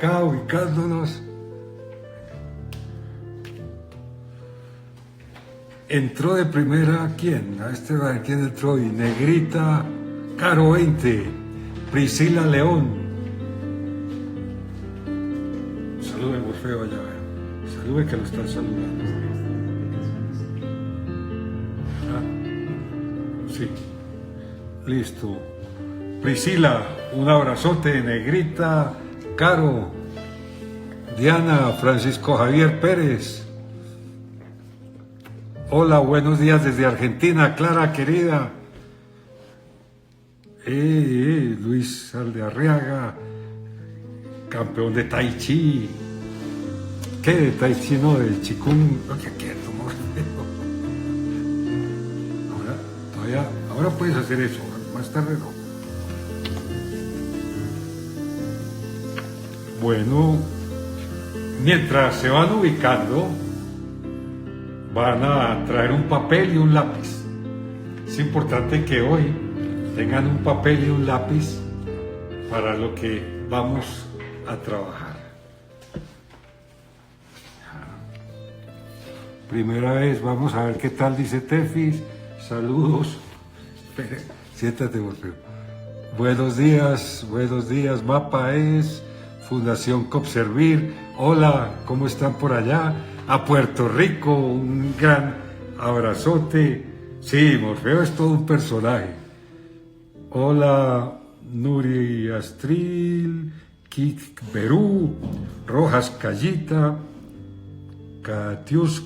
acá ubicándonos. Entró de primera, ¿quién? A ver, ¿quién entró? Y Negrita, Caro 20, Priscila León. Salude, Morfeo, allá. Salude que lo están saludando. Ah, sí. Listo. Priscila, un abrazote. Negrita, Caro, Diana, Francisco Javier Pérez. Hola, buenos días desde Argentina, Clara querida. Luis Aldearriaga, campeón de Tai Chi. ¿Qué de Tai Chi, no? Del Chikung. Ahora puedes hacer eso, más tarde no. Bueno, mientras se van ubicando, van a traer un papel y un lápiz. Es importante que hoy tengan un papel y un lápiz para lo que vamos a trabajar. Primera vez, vamos a ver qué tal dice Tefis. Saludos. Siéntate, Morfeo. Buenos días, Mapa es Fundación Copservir. Hola, ¿cómo están por allá? A Puerto Rico, un gran abrazote. Sí, Morfeo es todo un personaje. Hola, Nuri Astril, Kik Perú, Rojas Callita, Catius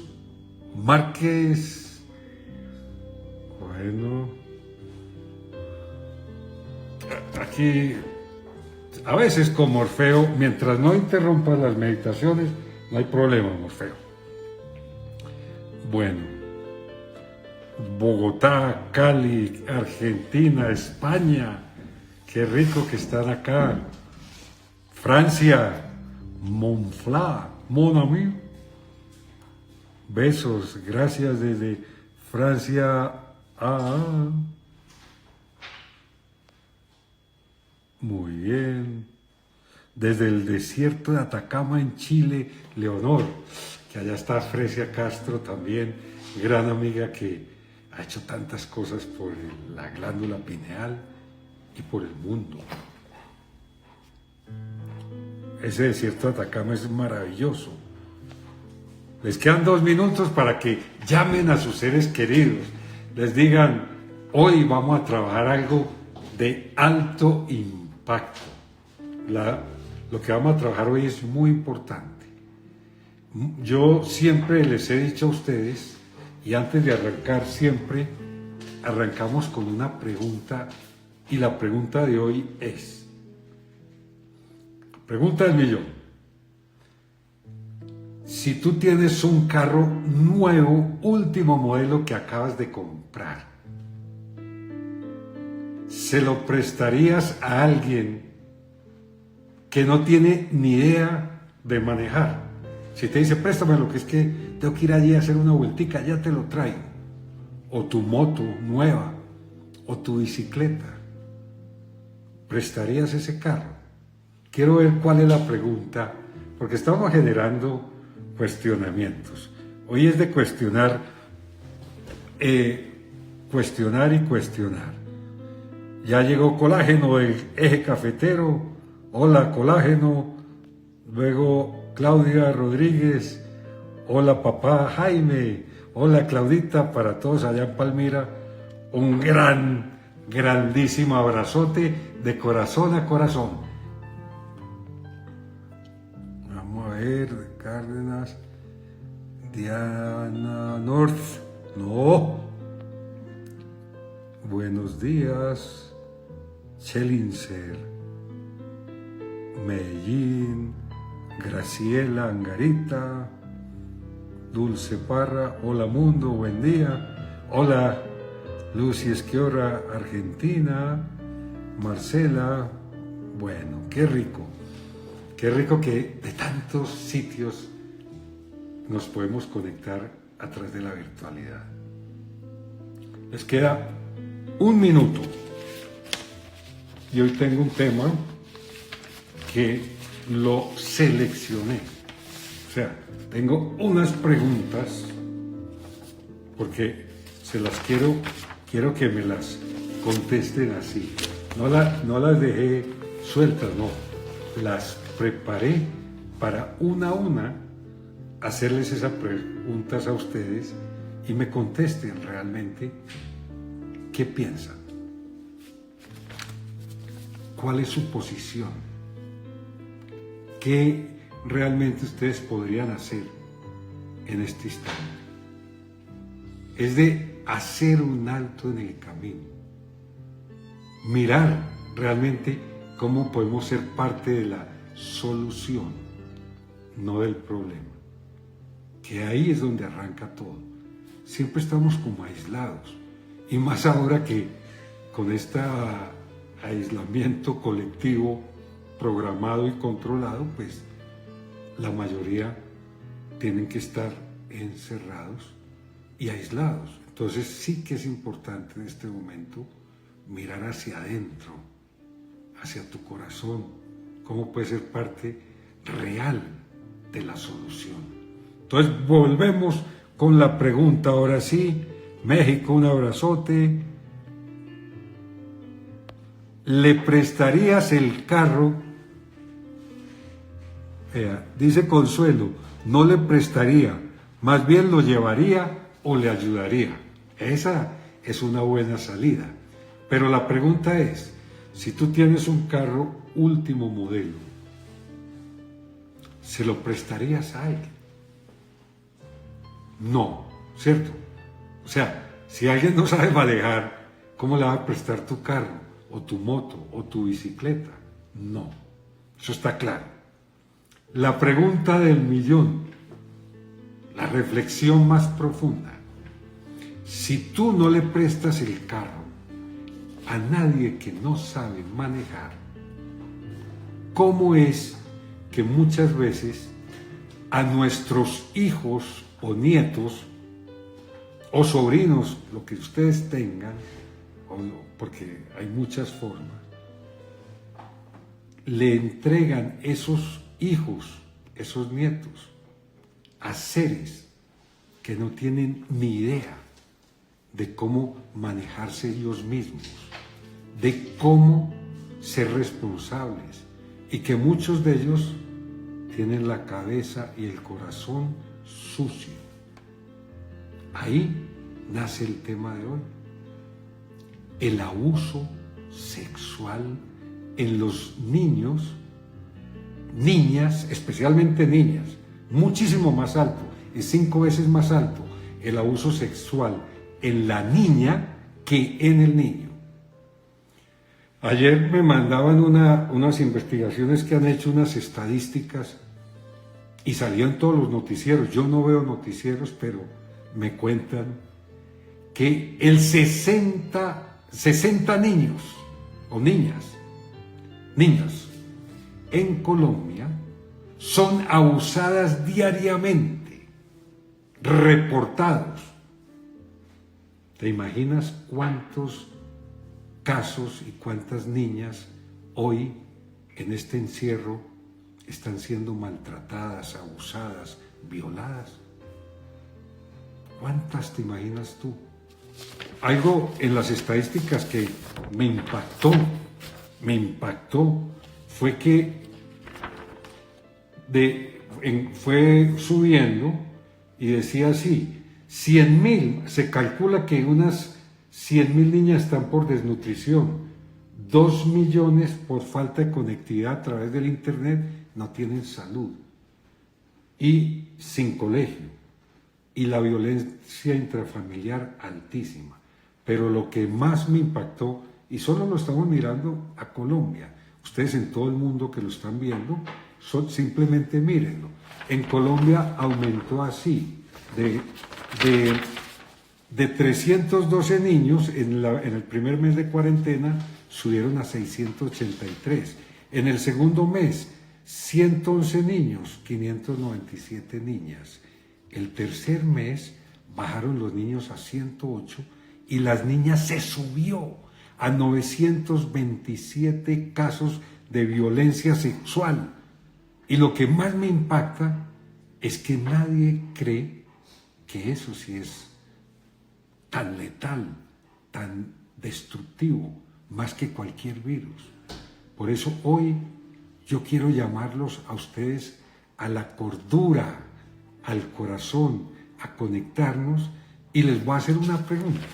Márquez. Bueno, aquí a veces con Morfeo, mientras no interrumpan las meditaciones, no hay problema, Morfeo. Bueno, Bogotá, Cali, Argentina, España, qué rico que están acá. Francia, Montfla, mon ami. Besos, gracias desde Francia. Muy bien. Desde el desierto de Atacama en Chile, Leonor, que allá está Fresia Castro también, gran amiga que ha hecho tantas cosas por la glándula pineal y por el mundo. Ese desierto de Atacama es maravilloso. Les quedan 2 minutos para que llamen a sus seres queridos, les digan, hoy vamos a trabajar algo de alto impacto. Lo que vamos a trabajar hoy es muy importante. Yo siempre les he dicho a ustedes, y antes de arrancar siempre, arrancamos con una pregunta, y la pregunta de hoy es, pregunta del millón. Si tú tienes un carro nuevo, último modelo que acabas de comprar, ¿se lo prestarías a alguien que no tiene ni idea de manejar? Si te dice, préstame lo que es que tengo que ir allí a hacer una vueltica, ya te lo traigo. O tu moto nueva, o tu bicicleta. ¿Prestarías ese carro? Quiero ver cuál es la pregunta, porque estamos generando cuestionamientos. Hoy es de cuestionar y cuestionar. Ya llegó Colágeno del Eje Cafetero. Hola, Colágeno. Luego Claudia Rodríguez. Hola, papá Jaime. Hola, Claudita, para todos allá en Palmira. Un grandísimo abrazote de corazón a corazón. Vamos a ver, de Cárdenas. Diana North. No. Buenos días. Chelinser. Medellín. Graciela Angarita. Dulce Parra. Hola mundo, buen día. Hola Lucy Esquiorra, Argentina. Marcela. Bueno, qué rico que de tantos sitios nos podemos conectar a través de la virtualidad. Les queda 1 minuto y hoy tengo un tema que lo seleccioné. O sea, tengo unas preguntas porque se las quiero que me las contesten así. No las dejé sueltas, no. Las preparé para una a una hacerles esas preguntas a ustedes y me contesten realmente qué piensan. ¿Cuál es su posición? ¿Qué realmente ustedes podrían hacer en este instante? Es de hacer un alto en el camino. Mirar realmente cómo podemos ser parte de la solución, no del problema. Que ahí es donde arranca todo. Siempre estamos como aislados. Y más ahora que con este aislamiento colectivo programado y controlado, pues la mayoría tienen que estar encerrados y aislados. Entonces sí que es importante en este momento mirar hacia adentro, hacia tu corazón, cómo puede ser parte real de la solución. Entonces volvemos con la pregunta, ahora sí, México, un abrazote. ¿Le prestarías el carro? Dice Consuelo, no le prestaría, más bien lo llevaría o le ayudaría. Esa es una buena salida. Pero la pregunta es, si tú tienes un carro último modelo, ¿se lo prestarías a él? No, ¿cierto? O sea, si alguien no sabe manejar, ¿cómo le va a prestar tu carro, o tu moto, o tu bicicleta? No, eso está claro. La pregunta del millón, la reflexión más profunda. Si tú no le prestas el carro a nadie que no sabe manejar, ¿cómo es que muchas veces a nuestros hijos o nietos o sobrinos, lo que ustedes tengan, porque hay muchas formas, le entregan esos hijos, esos nietos, a seres que no tienen ni idea de cómo manejarse ellos mismos, de cómo ser responsables, y que muchos de ellos tienen la cabeza y el corazón sucio? Ahí nace el tema de hoy. El abuso sexual en los niños, niñas, especialmente niñas, muchísimo más alto, es 5 veces más alto el abuso sexual en la niña que en el niño. Ayer me mandaban unas investigaciones que han hecho, unas estadísticas, y salió en todos los noticieros. Yo no veo noticieros, pero me cuentan que el 60 niños o niñas en Colombia son abusadas diariamente, reportados. ¿Te imaginas cuántos casos y cuántas niñas hoy en este encierro están siendo maltratadas, abusadas, violadas? ¿Cuántas te imaginas tú? Algo en las estadísticas que me impactó, fue que fue subiendo y decía así, 100.000, se calcula que unas 100.000 niñas están por desnutrición, 2 millones por falta de conectividad a través del internet no tienen salud y sin colegio, y la violencia intrafamiliar altísima. Pero lo que más me impactó, y solo lo estamos mirando a Colombia, ustedes en todo el mundo que lo están viendo, simplemente mírenlo. En Colombia aumentó así, de 312 niños en el primer mes de cuarentena, subieron a 683. En el segundo mes, 111 niños, 597 niñas. El tercer mes bajaron los niños a 108 y las niñas se subió a 927 casos de violencia sexual Y lo que más me impacta es que nadie cree que eso sí es tan letal, tan destructivo, más que cualquier virus. Por eso hoy yo quiero llamarlos a ustedes a la cordura, al corazón, a conectarnos, y les voy a hacer una pregunta.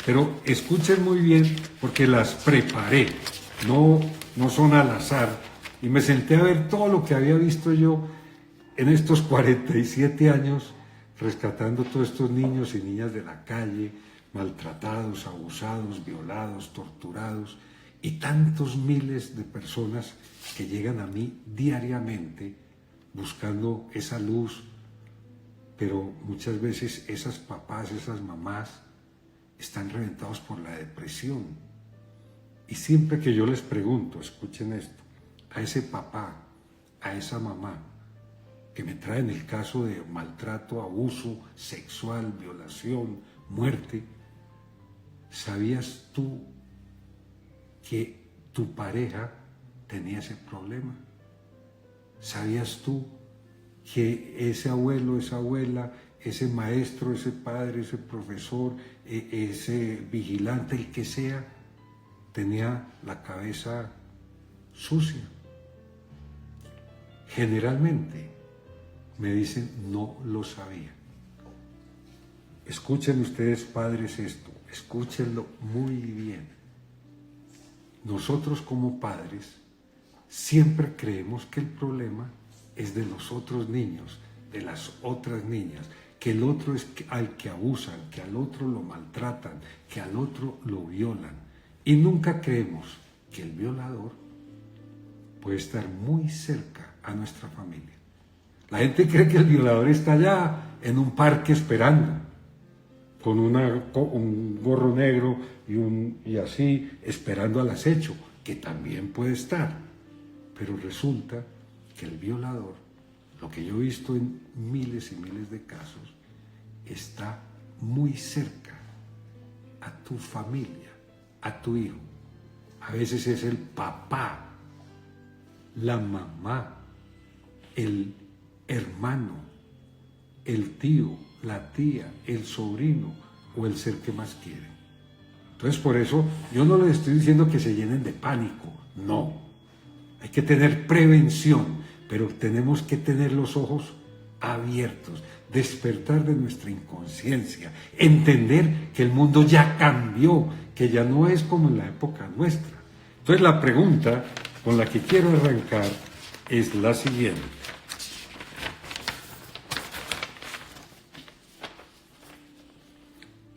Pero escuchen muy bien porque las preparé, no son al azar. Y me senté a ver todo lo que había visto yo en estos 47 años, rescatando todos estos niños y niñas de la calle, maltratados, abusados, violados, torturados, y tantos miles de personas que llegan a mí diariamente buscando esa luz, pero muchas veces esas papás, esas mamás, están reventados por la depresión. Y siempre que yo les pregunto, escuchen esto, a ese papá, a esa mamá, que me traen el caso de maltrato, abuso sexual, violación, muerte, ¿sabías tú que tu pareja tenía ese problema? ¿Sabías tú que ese abuelo, esa abuela, ese maestro, ese padre, ese profesor, ese vigilante, el que sea, tenía la cabeza sucia? Generalmente me dicen, no lo sabía. Escuchen ustedes, padres, esto, escúchenlo muy bien. Nosotros como padres siempre creemos que el problema es de los otros niños, de las otras niñas, que el otro es al que abusan, que al otro lo maltratan, que al otro lo violan. Y nunca creemos que el violador puede estar muy cerca a nuestra familia. La gente cree que el violador está allá en un parque esperando, con un gorro negro y así, esperando al acecho, que también puede estar. Pero resulta que el violador, lo que yo he visto en miles y miles de casos, está muy cerca a tu familia, a tu hijo. A veces es el papá, la mamá, el hermano, el tío, la tía, el sobrino o el ser que más quieren. Entonces, por eso yo no les estoy diciendo que se llenen de pánico, no. Hay que tener prevención, pero tenemos que tener los ojos abiertos, despertar de nuestra inconsciencia, entender que el mundo ya cambió, que ya no es como en la época nuestra. Entonces, la pregunta con la que quiero arrancar es la siguiente.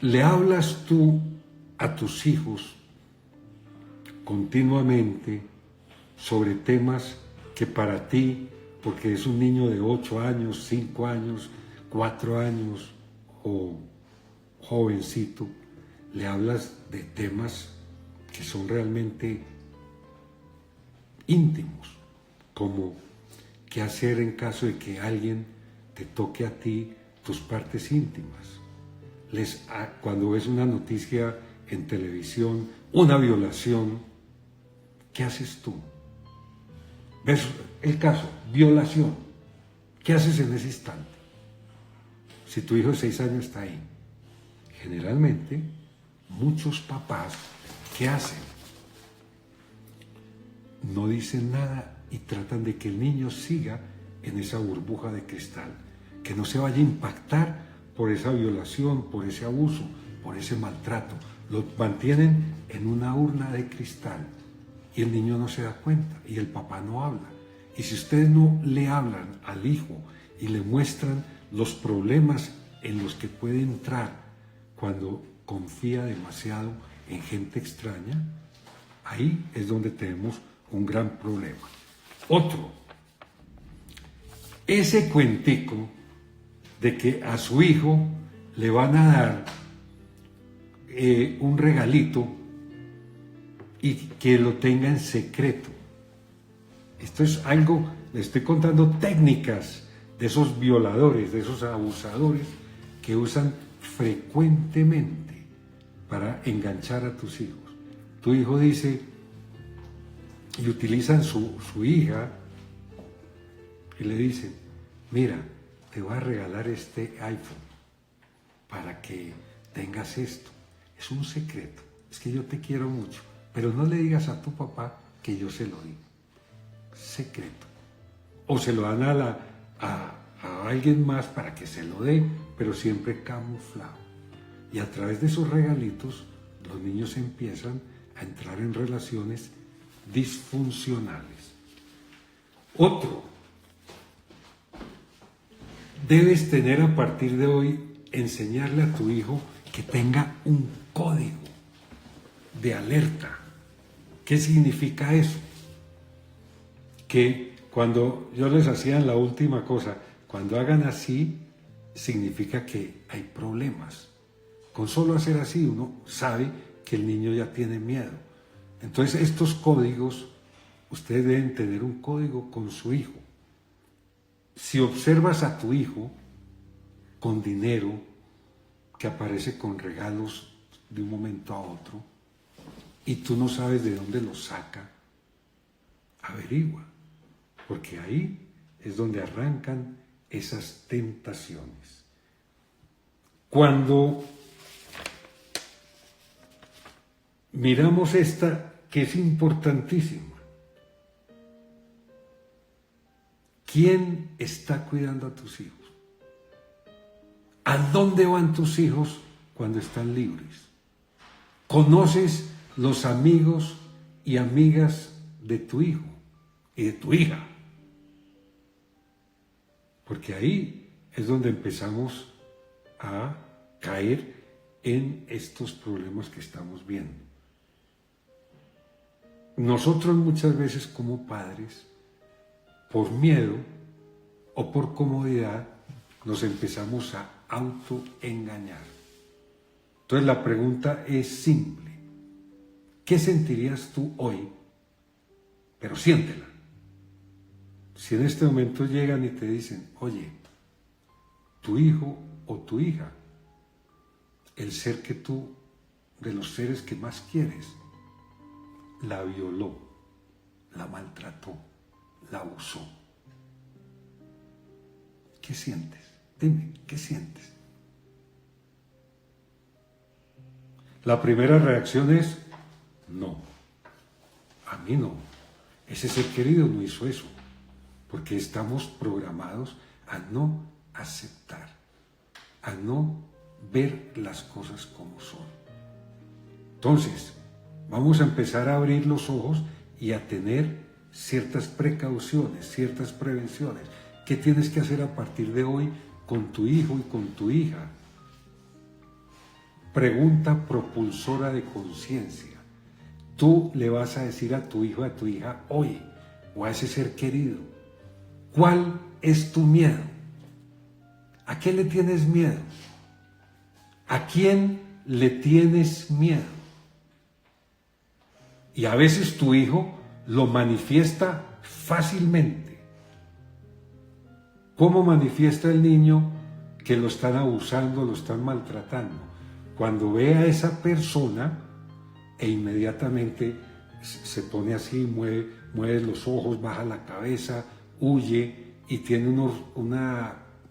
¿Le hablas tú a tus hijos continuamente sobre temas que para ti, porque es un niño de 8 años, 5 años, 4 años o jovencito, le hablas de temas que son realmente íntimos, como qué hacer en caso de que alguien te toque a ti tus partes íntimas? Cuando ves una noticia en televisión, una violación, ¿qué haces tú? ¿Ves el caso? Violación. ¿Qué haces en ese instante? Si tu hijo de 6 años está ahí. Generalmente, muchos papás, ¿qué hacen? No dicen nada y tratan de que el niño siga en esa burbuja de cristal, que no se vaya a impactar por esa violación, por ese abuso, por ese maltrato. Lo mantienen en una urna de cristal y el niño no se da cuenta y el papá no habla. Y si ustedes no le hablan al hijo y le muestran los problemas en los que puede entrar cuando confía demasiado en gente extraña, ahí es donde tenemos un gran problema. Otro, ese cuentico de que a su hijo le van a dar un regalito y que lo tenga en secreto. Esto es algo, le estoy contando técnicas de esos violadores, de esos abusadores que usan frecuentemente para enganchar a tus hijos. Tu hijo dice, y utilizan su hija y le dicen, mira, te voy a regalar este iPhone para que tengas esto. Es un secreto, es que yo te quiero mucho, pero no le digas a tu papá que yo se lo digo. Secreto. O se lo dan a alguien más para que se lo dé, pero siempre camuflado. Y a través de esos regalitos, los niños empiezan a entrar en relaciones disfuncionales. Otro, debes tener a partir de hoy, enseñarle a tu hijo que tenga un código de alerta. ¿Qué significa eso? Que cuando yo les hacía la última cosa, cuando hagan así, significa que hay problemas. Con solo hacer así uno sabe que el niño ya tiene miedo. Entonces estos códigos, ustedes deben tener un código con su hijo. Si observas a tu hijo con dinero, que aparece con regalos de un momento a otro, y tú no sabes de dónde lo saca, averigua, porque ahí es donde arrancan esas tentaciones. Cuando miramos esta, que es importantísima, ¿quién está cuidando a tus hijos? ¿A dónde van tus hijos cuando están libres? ¿Conoces los amigos y amigas de tu hijo y de tu hija? Porque ahí es donde empezamos a caer en estos problemas que estamos viendo. Nosotros muchas veces como padres, por miedo o por comodidad, nos empezamos a autoengañar. Entonces la pregunta es simple. ¿Qué sentirías tú hoy? Pero siéntela. Si en este momento llegan y te dicen, oye, tu hijo o tu hija, el ser que tú, de los seres que más quieres, la violó, la maltrató, la abusó. ¿Qué sientes? Dime, ¿qué sientes? La primera reacción es, no, a mí no. Ese ser querido no hizo eso, porque estamos programados a no aceptar, a no ver las cosas como son. Entonces, vamos a empezar a abrir los ojos y a tener ciertas precauciones, ciertas prevenciones. ¿Qué tienes que hacer a partir de hoy con tu hijo y con tu hija? Pregunta propulsora de conciencia. Tú le vas a decir a tu hijo, a tu hija, hoy, o a ese ser querido, ¿cuál es tu miedo? ¿A qué le tienes miedo? ¿A quién le tienes miedo? Y a veces tu hijo lo manifiesta fácilmente. ¿Cómo manifiesta el niño que lo están abusando, lo están maltratando? Cuando ve a esa persona e inmediatamente se pone así, mueve los ojos, baja la cabeza, huye y tiene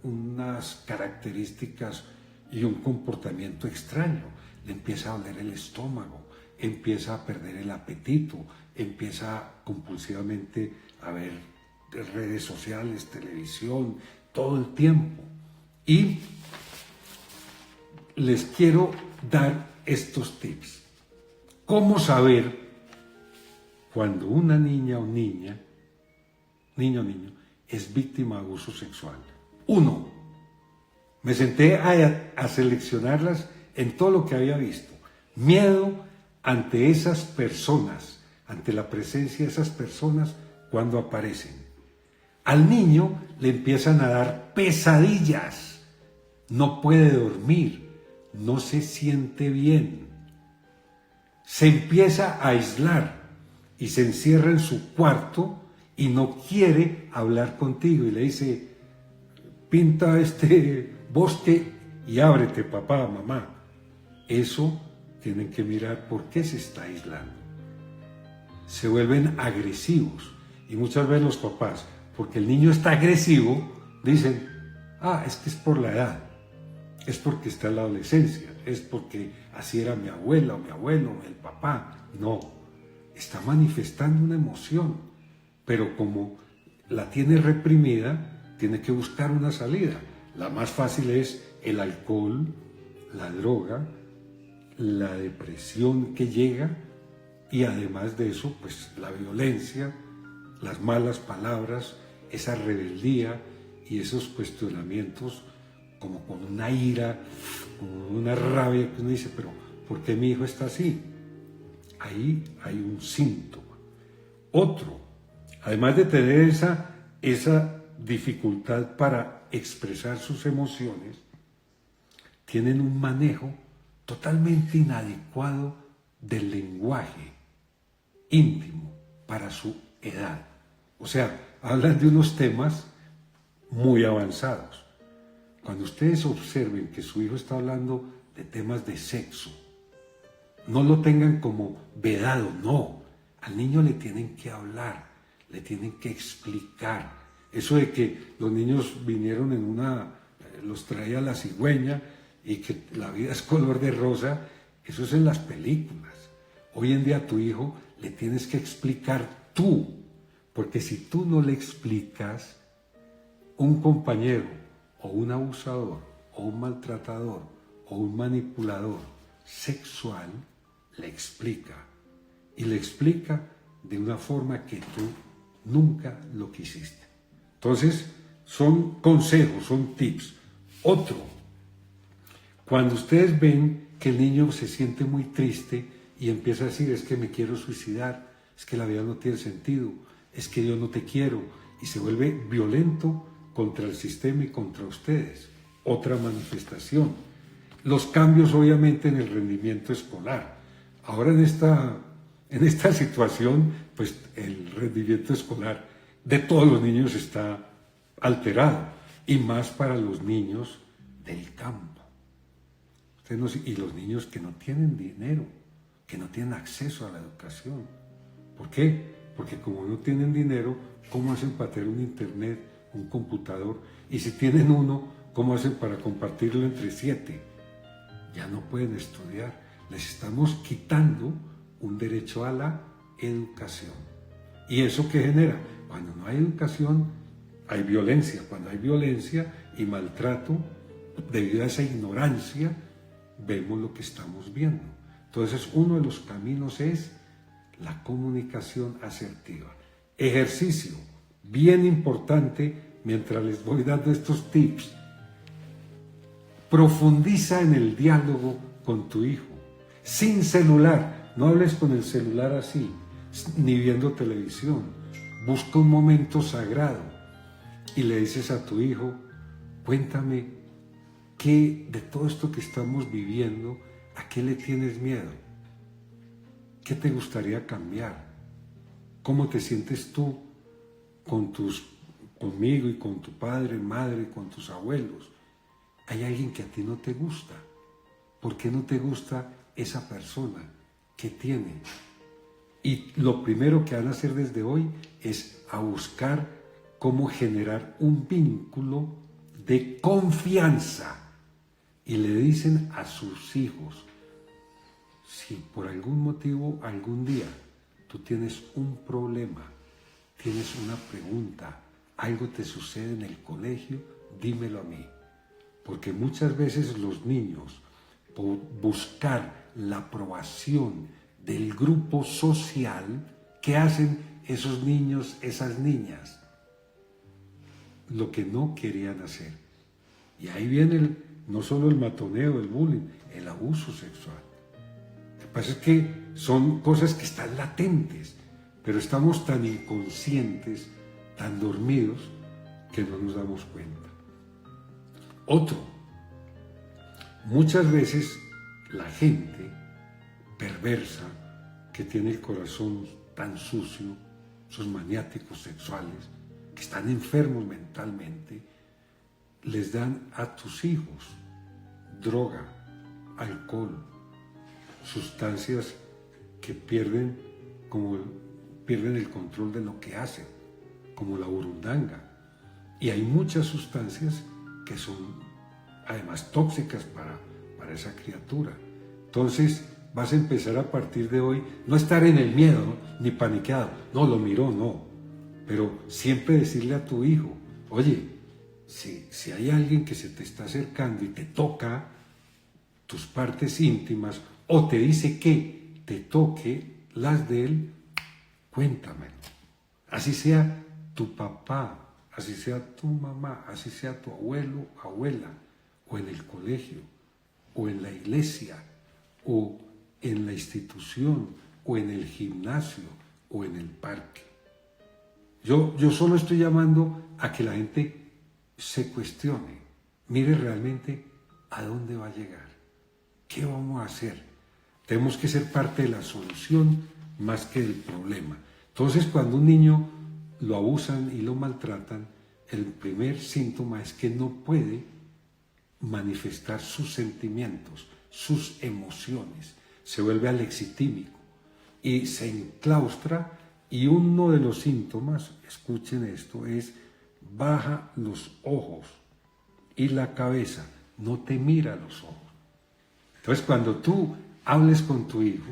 unas características y un comportamiento extraño. Le empieza a doler el estómago, empieza a perder el apetito, empieza compulsivamente a ver redes sociales, televisión, todo el tiempo. Y les quiero dar estos tips. ¿Cómo saber cuando una niña o niño, es víctima de abuso sexual? 1. Me senté a seleccionarlas en todo lo que había visto. Miedo ante esas personas, ante la presencia de esas personas cuando aparecen. Al niño le empiezan a dar pesadillas, no puede dormir, no se siente bien. Se empieza a aislar y se encierra en su cuarto y no quiere hablar contigo y le dice, pinta este bosque y ábrete, papá, mamá. Eso tienen que mirar por qué se está aislando. Se vuelven agresivos y muchas veces los papás, porque el niño está agresivo, dicen, es que es por la edad, es porque está en la adolescencia, es porque así era mi abuela o mi abuelo o el papá. No, está manifestando una emoción, pero como la tiene reprimida, tiene que buscar una salida. La más fácil es el alcohol, la droga, la depresión que llega, y además de eso, pues la violencia, las malas palabras, esa rebeldía y esos cuestionamientos como con una ira, con una rabia que uno dice, pero ¿por qué mi hijo está así? Ahí hay un síntoma. Otro, además de tener esa dificultad para expresar sus emociones, tienen un manejo totalmente inadecuado del lenguaje íntimo para su edad. O sea, hablan de unos temas muy avanzados. Cuando ustedes observen que su hijo está hablando de temas de sexo, no lo tengan como vedado, no. Al niño le tienen que hablar, le tienen que explicar. Eso de que los niños vinieron los traía la cigüeña y que la vida es color de rosa, eso es en las películas. Hoy en día a tu hijo le tienes que explicar tú, porque si tú no le explicas, un compañero o un abusador o un maltratador o un manipulador sexual le explica, y le explica de una forma que tú nunca lo quisiste. Entonces, son consejos, son tips. Otro, cuando ustedes ven que el niño se siente muy triste y empieza a decir, es que me quiero suicidar, es que la vida no tiene sentido, es que yo no te quiero, y se vuelve violento contra el sistema y contra ustedes. Otra manifestación. Los cambios obviamente en el rendimiento escolar. Ahora en esta situación, pues el rendimiento escolar de todos los niños está alterado, y más para los niños del campo. Y los niños que no tienen dinero, que no tienen acceso a la educación. ¿Por qué? Porque como no tienen dinero, ¿cómo hacen para tener un internet, un computador? Y si tienen uno, ¿cómo hacen para compartirlo entre 7? Ya no pueden estudiar. Les estamos quitando un derecho a la educación. ¿Y eso qué genera? Cuando no hay educación, hay violencia. Cuando hay violencia y maltrato, debido a esa ignorancia, vemos lo que estamos viendo. Entonces, uno de los caminos es la comunicación asertiva. Ejercicio, bien importante, mientras les voy dando estos tips. Profundiza en el diálogo con tu hijo, sin celular. No hables con el celular así, ni viendo televisión. Busca un momento sagrado y le dices a tu hijo, cuéntame qué de todo esto que estamos viviendo, ¿a qué le tienes miedo? ¿Qué te gustaría cambiar? ¿Cómo te sientes tú conmigo y con tu padre, madre, con tus abuelos? ¿Hay alguien que a ti no te gusta? ¿Por qué no te gusta esa persona? ¿Qué tiene? Y lo primero que van a hacer desde hoy es a buscar cómo generar un vínculo de confianza. Y le dicen a sus hijos, si por algún motivo, algún día, tú tienes un problema, tienes una pregunta, algo te sucede en el colegio, dímelo a mí. Porque muchas veces los niños, por buscar la aprobación del grupo social, ¿qué hacen esos niños, esas niñas? Lo que no querían hacer. Y ahí viene no solo el matoneo, el bullying, el abuso sexual. Lo que pasa es que son cosas que están latentes, pero estamos tan inconscientes, tan dormidos, que no nos damos cuenta. Otro, muchas veces la gente perversa, que tiene el corazón tan sucio, esos maniáticos sexuales, que están enfermos mentalmente, les dan a tus hijos droga, alcohol, sustancias que pierden el control de lo que hacen. como la burundanga. Y hay muchas sustancias que son además tóxicas para esa criatura. Entonces vas a empezar a partir de hoy, no estar en el miedo, ¿no? Ni paniqueado, no, lo miró, no. Pero siempre decirle a tu hijo, oye, si hay alguien que se te está acercando y te toca tus partes íntimas o te dice que te toque las de él, cuéntamelo. Así sea tu papá, así sea tu mamá, así sea tu abuelo, abuela, o en el colegio, o en la iglesia, o en la institución, o en el gimnasio, o en el parque. Yo solo estoy llamando a que la gente se cuestione, mire realmente a dónde va a llegar, qué vamos a hacer. Tenemos que ser parte de la solución más que del problema. Entonces, cuando un niño lo abusan y lo maltratan, el primer síntoma es que no puede manifestar sus sentimientos, sus emociones, se vuelve alexitímico y se enclaustra, y uno de los síntomas, escuchen esto, es baja los ojos y la cabeza, no te mira a los ojos. Entonces, cuando tú hables con tu hijo,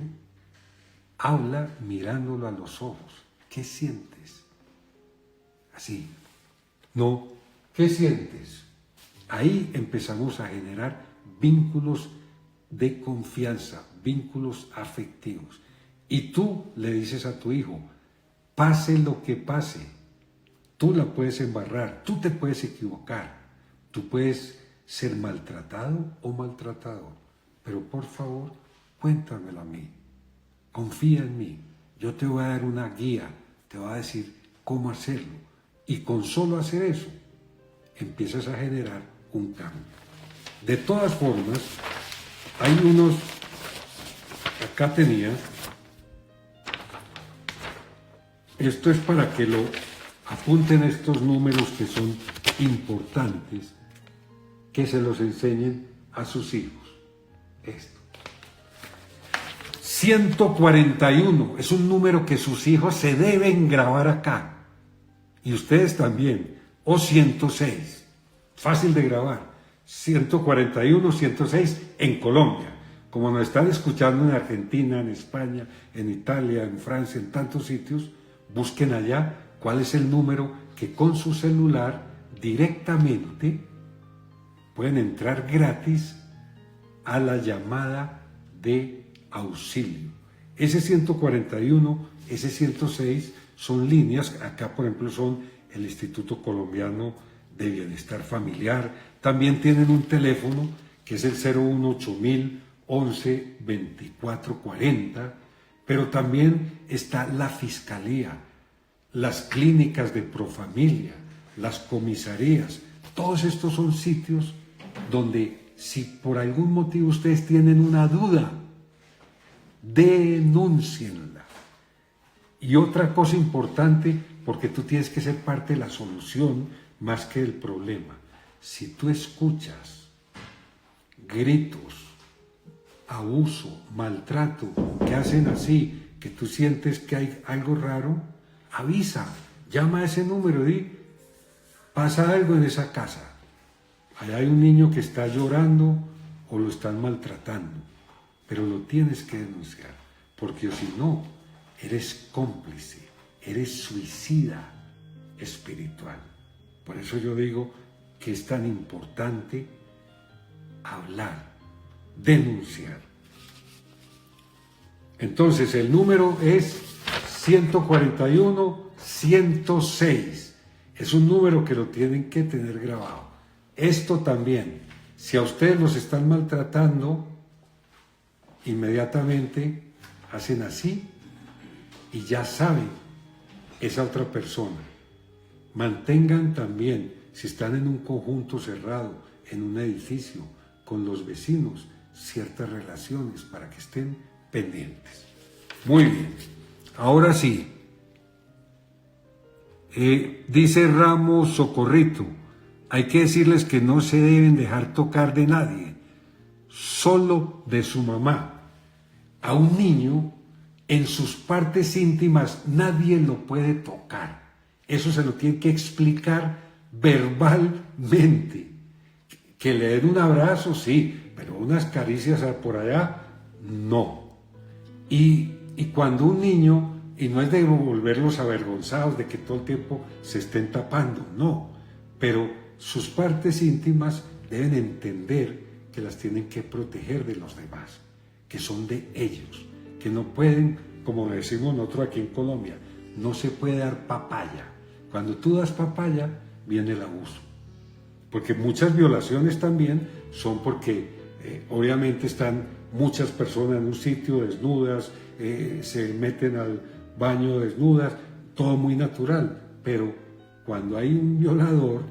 habla mirándolo a los ojos. ¿Qué sientes? Así. No, ¿qué sientes? Ahí empezamos a generar vínculos de confianza, vínculos afectivos. Y tú le dices a tu hijo, pase lo que pase, tú la puedes embarrar, tú te puedes equivocar, tú puedes ser maltratado o maltratador, pero por favor, cuéntamelo a mí, confía en mí, yo te voy a dar una guía, te voy a decir cómo hacerlo, y con solo hacer eso, empiezas a generar un cambio. De todas formas, hay unos, acá tenía, esto es para que lo apunten, estos números que son importantes, que se los enseñen a sus hijos. Esto. 141 es un número que sus hijos se deben grabar acá. Y ustedes también. O 106. Fácil de grabar. 141, 106 en Colombia. Como nos están escuchando en Argentina, en España, en Italia, en Francia, en tantos sitios, busquen allá cuál es el número que con su celular directamente pueden entrar gratis a la llamada de auxilio. Ese 141, ese 106 son líneas, acá por ejemplo son el Instituto Colombiano de Bienestar Familiar, también tienen un teléfono que es el 018 11 24 40, pero también está la Fiscalía, las clínicas de Profamilia, las comisarías. Todos estos son sitios donde si por algún motivo ustedes tienen una duda, denúncienla. Y otra cosa importante, porque tú tienes que ser parte de la solución más que del problema. Si tú escuchas gritos, abuso, maltrato, que hacen así, que tú sientes que hay algo raro, avisa, llama a ese número y di, pasa algo en esa casa. Allá hay un niño que está llorando o lo están maltratando, pero lo tienes que denunciar, porque si no, eres cómplice, eres suicida espiritual. Por eso yo digo que es tan importante hablar, denunciar. Entonces el número es 141 106. Es un número que lo tienen que tener grabado. Esto también, si a ustedes los están maltratando, inmediatamente hacen así y ya saben esa otra persona. Mantengan también, si están en un conjunto cerrado, en un edificio, con los vecinos, ciertas relaciones para que estén pendientes. Muy bien, ahora sí. Dice Ramos Socorrito, hay que decirles que no se deben dejar tocar de nadie, solo de su mamá. A un niño, en sus partes íntimas, nadie lo puede tocar. Eso se lo tiene que explicar verbalmente. Que le den un abrazo, sí, pero unas caricias por allá, no. Y cuando un niño, y no es de volverlos avergonzados, de que todo el tiempo se estén tapando, no, pero sus partes íntimas deben entender que las tienen que proteger de los demás, que son de ellos, que no pueden, como decimos nosotros aquí en Colombia, no se puede dar papaya. Cuando tú das papaya, viene el abuso. Porque muchas violaciones también son porque obviamente están muchas personas en un sitio desnudas, se meten al baño desnudas, todo muy natural. Pero cuando hay un violador,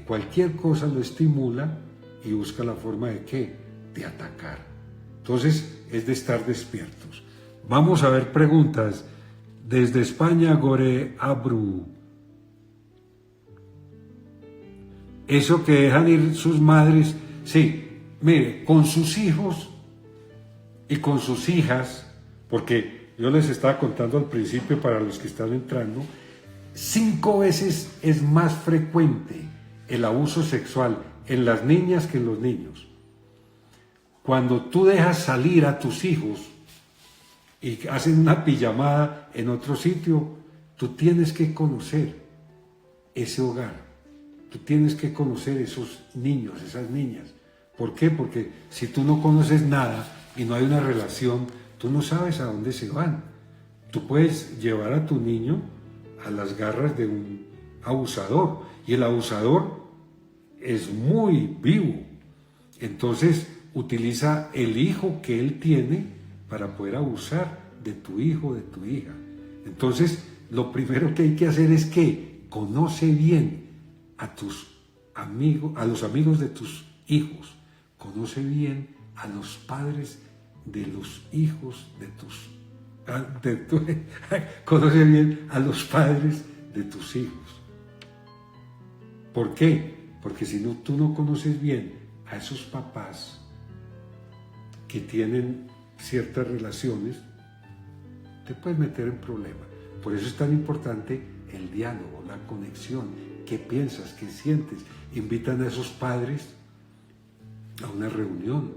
cualquier cosa lo estimula y busca la forma de ¿qué? De atacar. Entonces es de estar despiertos. Vamos a ver preguntas. Desde España, Gore Abru. Eso que dejan ir sus madres, sí, mire, con sus hijos y con sus hijas, porque yo les estaba contando al principio para los que están entrando, 5 veces es más frecuente el abuso sexual en las niñas que en los niños. Cuando tú dejas salir a tus hijos y hacen una pijamada en otro sitio, tú tienes que conocer ese hogar. Tú tienes que conocer esos niños, esas niñas. ¿Por qué? Porque si tú no conoces nada y no hay una relación, tú no sabes a dónde se van. Tú puedes llevar a tu niño a las garras de un abusador y el abusador es muy vivo. Entonces utiliza el hijo que él tiene para poder abusar de tu hijo, de tu hija. Entonces lo primero que hay que hacer es que conoce bien a tus amigos, a los amigos de tus hijos, conoce bien a los padres de los hijos de conoce bien a los padres de tus hijos. ¿Por qué? Porque si no, tú no conoces bien a esos papás que tienen ciertas relaciones, te puedes meter en problemas. Por eso es tan importante el diálogo, la conexión. ¿Qué piensas? ¿Qué sientes? Invitan a esos padres a una reunión,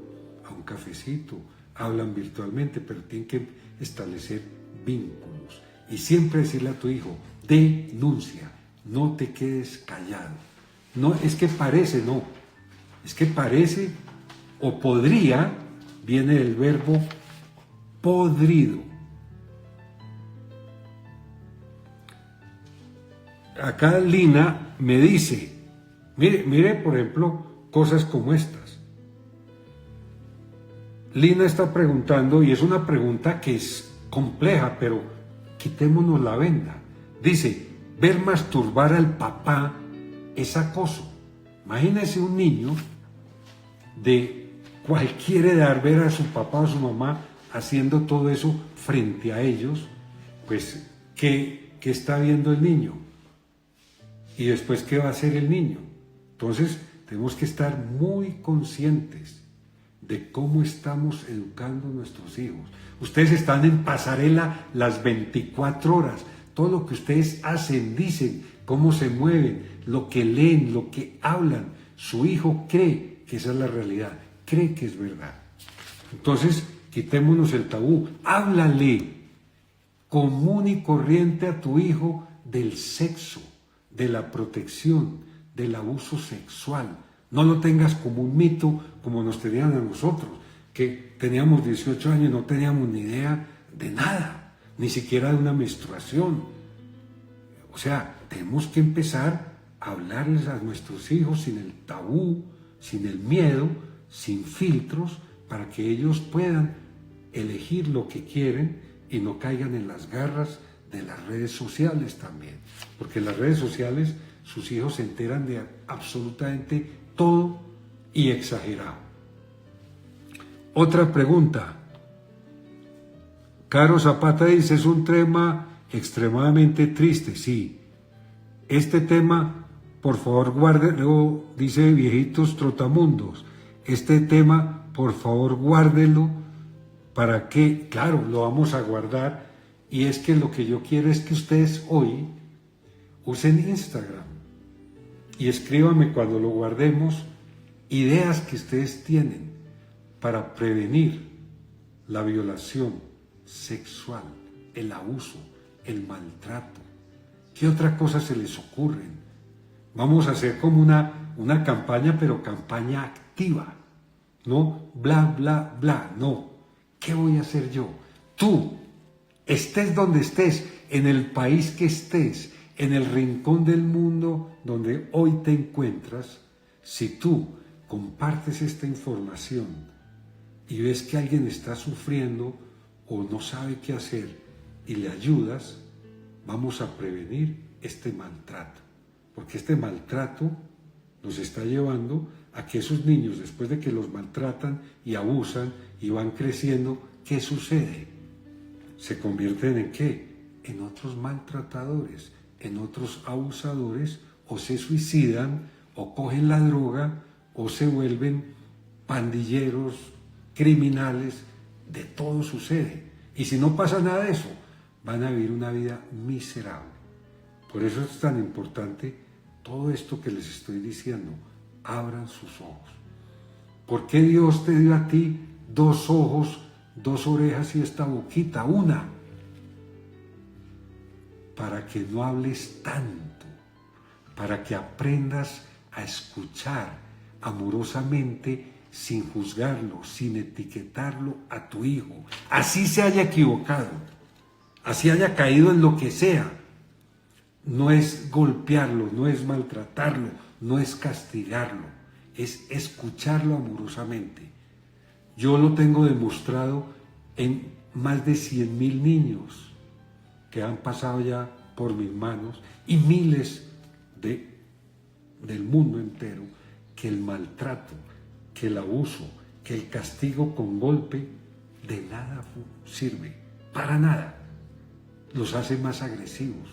a un cafecito, hablan virtualmente, pero tienen que establecer vínculos. Y siempre decirle a tu hijo, denuncia, no te quedes callado. No, es que parece, no. Es que parece o podría, viene del verbo podrido. Acá Lina me dice, mire por ejemplo, cosas como estas. Lina está preguntando, y es una pregunta que es compleja, pero quitémonos la venda. Dice, ver masturbar al papá es acoso. Imagínese un niño de cualquier edad ver a su papá o a su mamá haciendo todo eso frente a ellos, pues, ¿qué está viendo el niño? Y después, ¿qué va a hacer el niño? Entonces, tenemos que estar muy conscientes de cómo estamos educando a nuestros hijos. Ustedes están en pasarela las 24 horas. Todo lo que ustedes hacen, dicen, cómo se mueven, lo que leen, lo que hablan. Su hijo cree que esa es la realidad, cree que es verdad. Entonces, quitémonos el tabú. Háblale común y corriente a tu hijo del sexo, de la protección, del abuso sexual. No lo tengas como un mito, como nos tenían a nosotros, que teníamos 18 años y no teníamos ni idea de nada, ni siquiera de una menstruación. O sea, tenemos que empezar a hablarles a nuestros hijos sin el tabú, sin el miedo, sin filtros, para que ellos puedan elegir lo que quieren y no caigan en las garras de las redes sociales también. Porque en las redes sociales sus hijos se enteran de absolutamente todo y exagerado. Otra pregunta. Caro Zapata dice, es un tema extremadamente triste. Sí, este tema, por favor, guárdelo, dice Viejitos Trotamundos. Este tema, por favor, guárdelo para que, claro, lo vamos a guardar. Y es que lo que yo quiero es que ustedes hoy usen Instagram y escríbanme cuando lo guardemos ideas que ustedes tienen para prevenir la violación sexual, el abuso, el maltrato. ¿Qué otra cosa se les ocurre? Vamos a hacer como una campaña, pero campaña activa. No bla, bla, bla, no. ¿Qué voy a hacer yo? Tú, estés donde estés, en el país que estés, en el rincón del mundo donde hoy te encuentras, si tú compartes esta información y ves que alguien está sufriendo o no sabe qué hacer y le ayudas, vamos a prevenir este maltrato. Porque este maltrato nos está llevando a que esos niños, después de que los maltratan y abusan y van creciendo, ¿qué sucede? Se convierten ¿en qué? En otros maltratadores, en otros abusadores, o se suicidan, o cogen la droga, o se vuelven pandilleros, criminales, de todo sucede. Y si no pasa nada de eso, van a vivir una vida miserable. Por eso es tan importante todo esto que les estoy diciendo. Abran sus ojos. ¿Por qué Dios te dio a ti 2 ojos, 2 orejas y esta boquita? Una. Para que no hables tanto, para que aprendas a escuchar amorosamente, sin juzgarlo, sin etiquetarlo a tu hijo. Así se haya equivocado, así haya caído en lo que sea. No es golpearlo, no es maltratarlo, no es castigarlo, es escucharlo amorosamente. Yo lo tengo demostrado en más de 100,000 niños que han pasado ya por mis manos y miles del mundo entero, que el maltrato, que el abuso, que el castigo con golpe de nada sirve, para nada. Los hace más agresivos.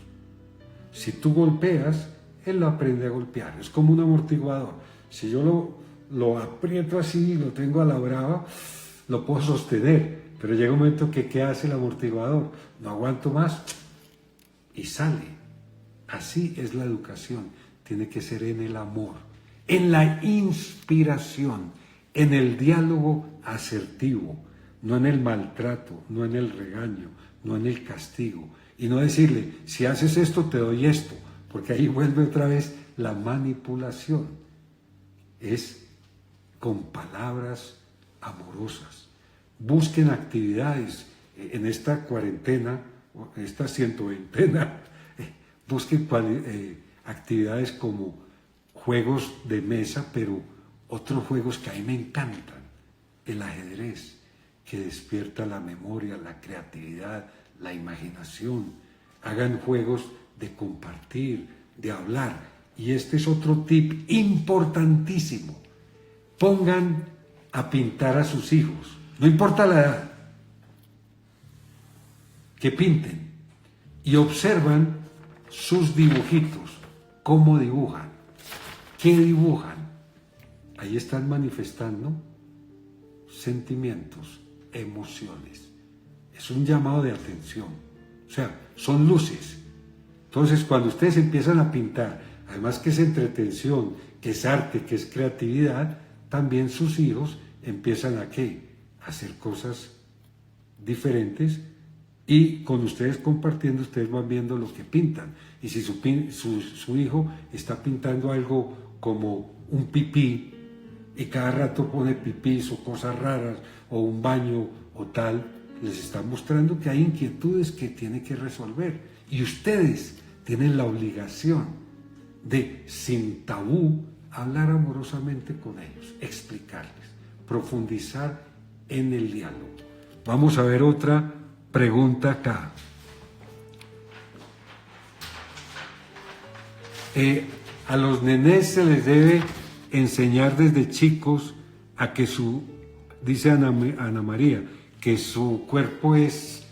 Si tú golpeas, él lo aprende a golpear. Es como un amortiguador. Si yo lo aprieto así y lo tengo a la brava, lo puedo sostener. Pero llega un momento que ¿qué hace el amortiguador? No aguanto más y sale. Así es la educación. Tiene que ser en el amor, en la inspiración, en el diálogo asertivo, no en el maltrato, no en el regaño, no en el castigo. Y no decirle, si haces esto, te doy esto, porque ahí vuelve otra vez la manipulación. Es con palabras amorosas. Busquen actividades en esta cuarentena, esta 120ª, busquen actividades como juegos de mesa, pero otros juegos que a mí me encantan. El ajedrez, que despierta la memoria, la creatividad, la imaginación. Hagan juegos de compartir, de hablar. Y este es otro tip importantísimo. Pongan a pintar a sus hijos, no importa la edad, que pinten y observan sus dibujitos, cómo dibujan, qué dibujan. Ahí están manifestando sentimientos, emociones. Es un llamado de atención, o sea, son luces. Entonces, cuando ustedes empiezan a pintar, además que es entretención, que es arte, que es creatividad, también sus hijos empiezan a ¿qué? A hacer cosas diferentes, y con ustedes compartiendo, ustedes van viendo lo que pintan. Y si su hijo está pintando algo como un pipí, y cada rato pone pipís o cosas raras, o un baño o tal, les está mostrando que hay inquietudes que tiene que resolver. Y ustedes tienen la obligación de, sin tabú, hablar amorosamente con ellos, explicarles, profundizar en el diálogo. Vamos a ver otra pregunta acá. A los nenés se les debe enseñar desde chicos a que dice Ana María, que su cuerpo es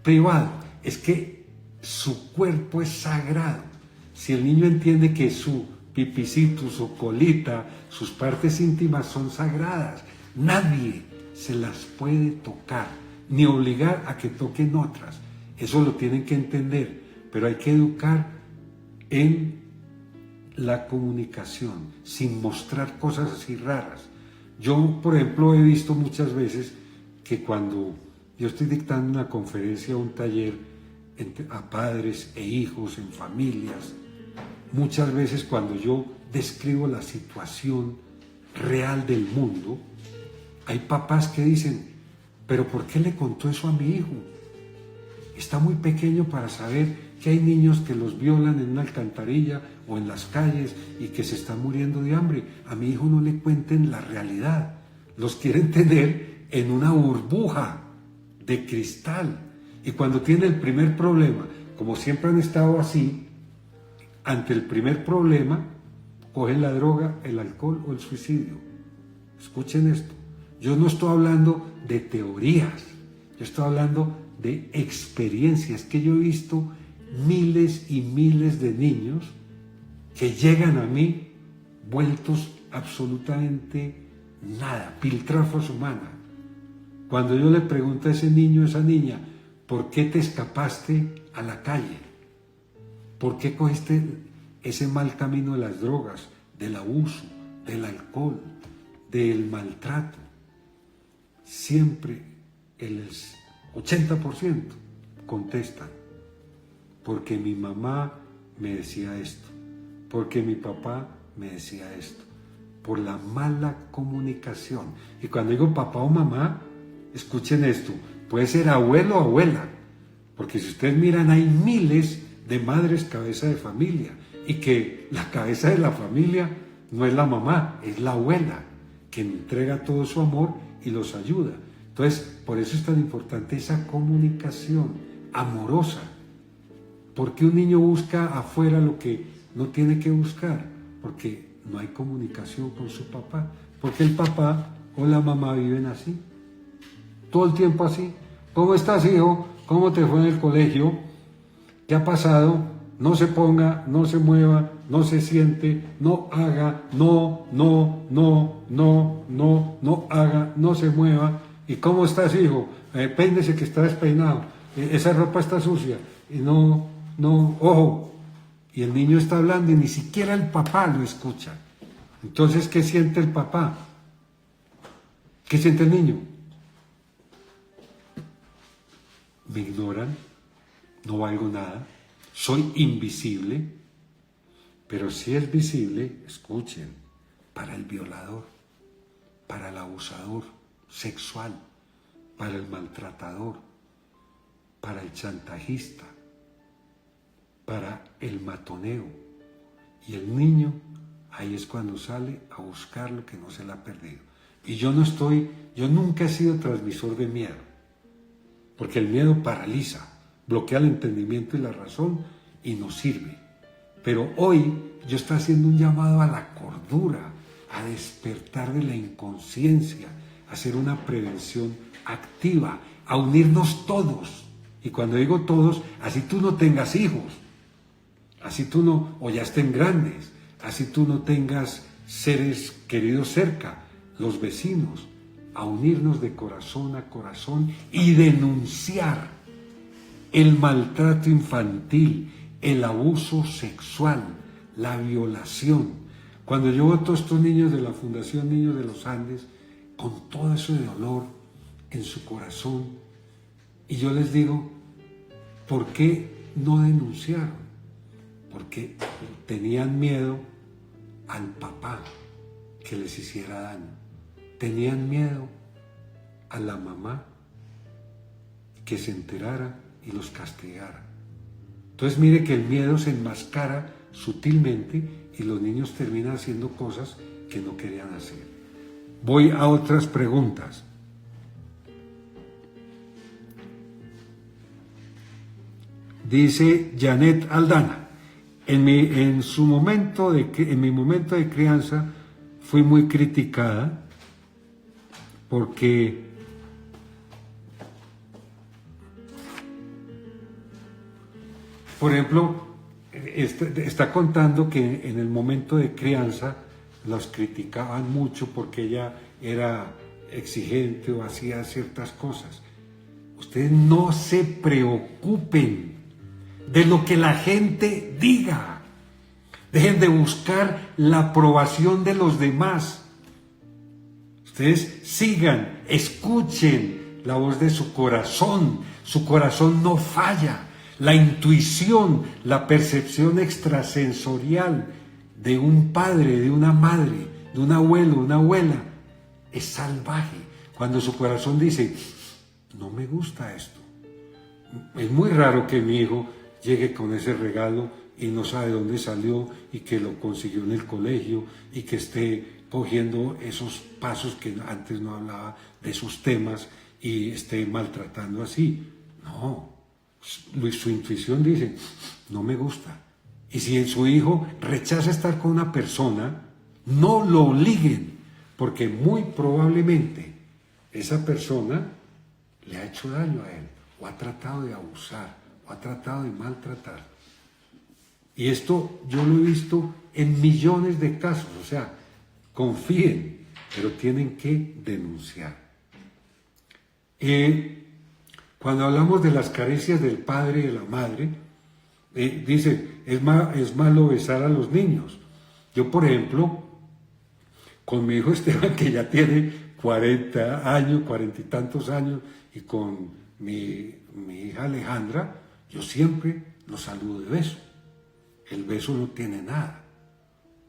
privado. Es que su cuerpo es sagrado. Si el niño entiende que su pipicito, su colita, sus partes íntimas son sagradas, nadie se las puede tocar, ni obligar a que toquen otras. Eso lo tienen que entender, pero hay que educar en la comunicación, sin mostrar cosas así raras. Yo, por ejemplo, he visto muchas veces que cuando yo estoy dictando una conferencia o un taller a padres e hijos en familias, muchas veces cuando yo describo la situación real del mundo, hay papás que dicen, pero ¿por qué le contó eso a mi hijo? Está muy pequeño para saber que hay niños que los violan en una alcantarilla o en las calles y que se están muriendo de hambre. A mi hijo no le cuenten la realidad. Los quieren tener en una burbuja de cristal. Y cuando tiene el primer problema, como siempre han estado así, ante el primer problema, cogen la droga, el alcohol o el suicidio. Escuchen esto. Yo no estoy hablando de teorías, yo estoy hablando de experiencias que yo he visto miles y miles de niños que llegan a mí vueltos absolutamente nada, piltrafos humanos. Cuando yo le pregunto a ese niño, a esa niña, ¿por qué te escapaste a la calle? ¿Por qué cogiste ese mal camino de las drogas, del abuso, del alcohol, del maltrato? Siempre el 80% contestan, porque mi mamá me decía esto, porque mi papá me decía esto, por la mala comunicación. Y cuando digo papá o mamá, escuchen esto, puede ser abuelo o abuela, porque si ustedes miran hay miles de madres cabeza de familia, y que la cabeza de la familia no es la mamá, es la abuela, que entrega todo su amor y los ayuda. Entonces, por eso es tan importante esa comunicación amorosa. ¿Por qué un niño busca afuera lo que no tiene que buscar? Porque no hay comunicación con su papá. Porque el papá o la mamá viven así. Todo el tiempo así. ¿Cómo estás, hijo? ¿Cómo te fue en el colegio? ¿Qué ha pasado? No se ponga, no se mueva, no se siente, no haga, no haga, no se mueva. ¿Y cómo estás, hijo? Péndese que está despeinado. Esa ropa está sucia. Y ojo. Y el niño está hablando y ni siquiera el papá lo escucha. Entonces, ¿qué siente el papá? ¿Qué siente el niño? Me ignoran, no valgo nada, soy invisible, pero sí es visible, escuchen, para el violador, para el abusador sexual, para el maltratador, para el chantajista, para el matoneo. Y el niño, ahí es cuando sale a buscar lo que no se le ha perdido. Y yo nunca he sido transmisor de miedo, porque el miedo paraliza, bloquea el entendimiento y la razón y nos sirve. Pero hoy yo estoy haciendo un llamado a la cordura, a despertar de la inconsciencia, a hacer una prevención activa, a unirnos todos. Y cuando digo todos, así tú no tengas hijos, así tú no, o ya estén grandes, así tú no tengas seres queridos cerca, los vecinos, a unirnos de corazón a corazón y denunciar el maltrato infantil, el abuso sexual, la violación. Cuando yo veo a todos estos niños de la Fundación Niños de los Andes, con todo ese dolor en su corazón, y yo les digo, ¿por qué no denunciaron? Porque tenían miedo al papá que les hiciera daño. Tenían miedo a la mamá que se enterara y los castigara. Entonces mire que el miedo se enmascara sutilmente y los niños terminan haciendo cosas que no querían hacer. Voy a otras preguntas. Dice Janet Aldana, en mi momento de crianza fui muy criticada porque por ejemplo, está contando que en el momento de crianza los criticaban mucho porque ella era exigente o hacía ciertas cosas. Ustedes no se preocupen de lo que la gente diga. Dejen de buscar la aprobación de los demás. Ustedes sigan, escuchen la voz de su corazón. Su corazón no falla. La intuición, la percepción extrasensorial de un padre, de una madre, de un abuelo, una abuela, es salvaje. Cuando su corazón dice, no me gusta esto. Es muy raro que mi hijo llegue con ese regalo y no sabe dónde salió y que lo consiguió en el colegio y que esté cogiendo esos pasos que antes no hablaba de esos temas y esté maltratando así. No, su intuición dice, no me gusta. Y si su hijo rechaza estar con una persona, no lo obliguen, porque muy probablemente esa persona le ha hecho daño a él, o ha tratado de abusar, o ha tratado de maltratar. Y esto yo lo he visto en millones de casos, o sea, confíen, pero tienen que denunciar. Cuando hablamos de las caricias del padre y de la madre, dice, es malo besar a los niños. Yo, por ejemplo, con mi hijo Esteban, que ya tiene 40 años, 40 y tantos años, y con mi hija Alejandra, yo siempre los saludo de beso. El beso no tiene nada.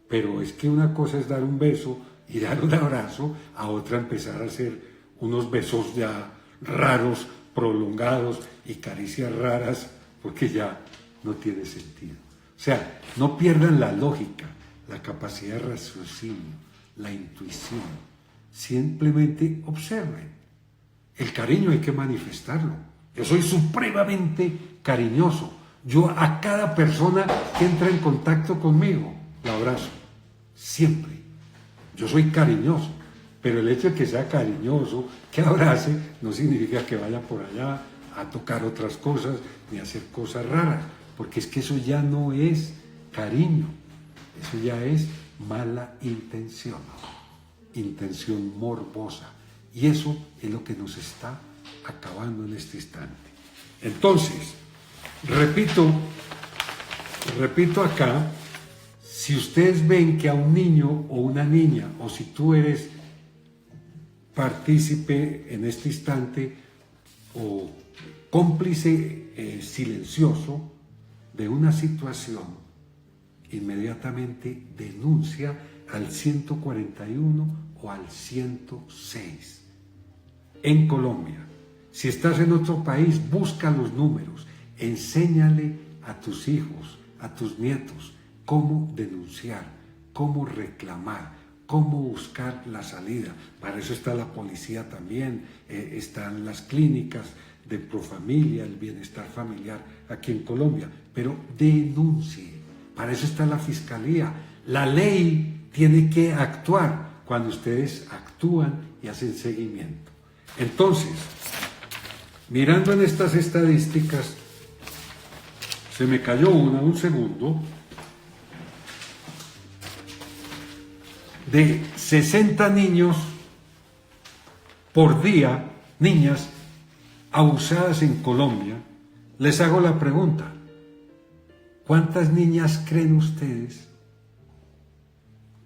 Pero es que una cosa es dar un beso y dar un abrazo, a otra empezar a hacer unos besos ya raros, prolongados y caricias raras, porque ya no tiene sentido. O sea, no pierdan la lógica, la capacidad de raciocinio, la intuición. Simplemente observen. El cariño hay que manifestarlo. Yo soy supremamente cariñoso. Yo a cada persona que entra en contacto conmigo, la abrazo. Siempre. Yo soy cariñoso. Pero el hecho de que sea cariñoso, que abrace, no significa que vaya por allá a tocar otras cosas ni a hacer cosas raras. Porque es que eso ya no es cariño. Eso ya es mala intención. Intención morbosa. Y eso es lo que nos está acabando en este instante. Entonces, repito acá, si ustedes ven que a un niño o una niña, o si tú eres partícipe en este instante o cómplice silencioso de una situación, inmediatamente denuncia al 141 o al 106. En Colombia, si estás en otro país, busca los números, enséñale a tus hijos, a tus nietos, cómo denunciar, cómo reclamar, cómo buscar la salida. Para eso está la policía también, están las clínicas de Profamilia, el bienestar familiar aquí en Colombia, pero denuncie. Para eso está la fiscalía. La ley tiene que actuar cuando ustedes actúan y hacen seguimiento. Entonces, mirando en estas estadísticas, se me cayó un segundo, de 60 niños por día, niñas abusadas en Colombia. Les hago la pregunta, ¿cuántas niñas creen ustedes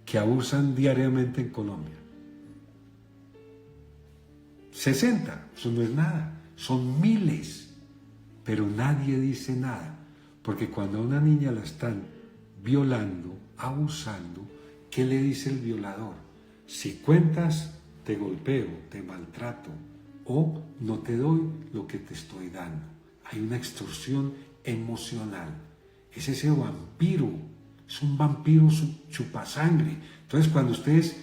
que abusan diariamente en Colombia? 60, eso no es nada, son miles, pero nadie dice nada, porque cuando a una niña la están violando, abusando, ¿qué le dice el violador? Si cuentas, te golpeo, te maltrato, o no te doy lo que te estoy dando. Hay una extorsión emocional. Es ese vampiro, es un vampiro chupasangre. Entonces, cuando ustedes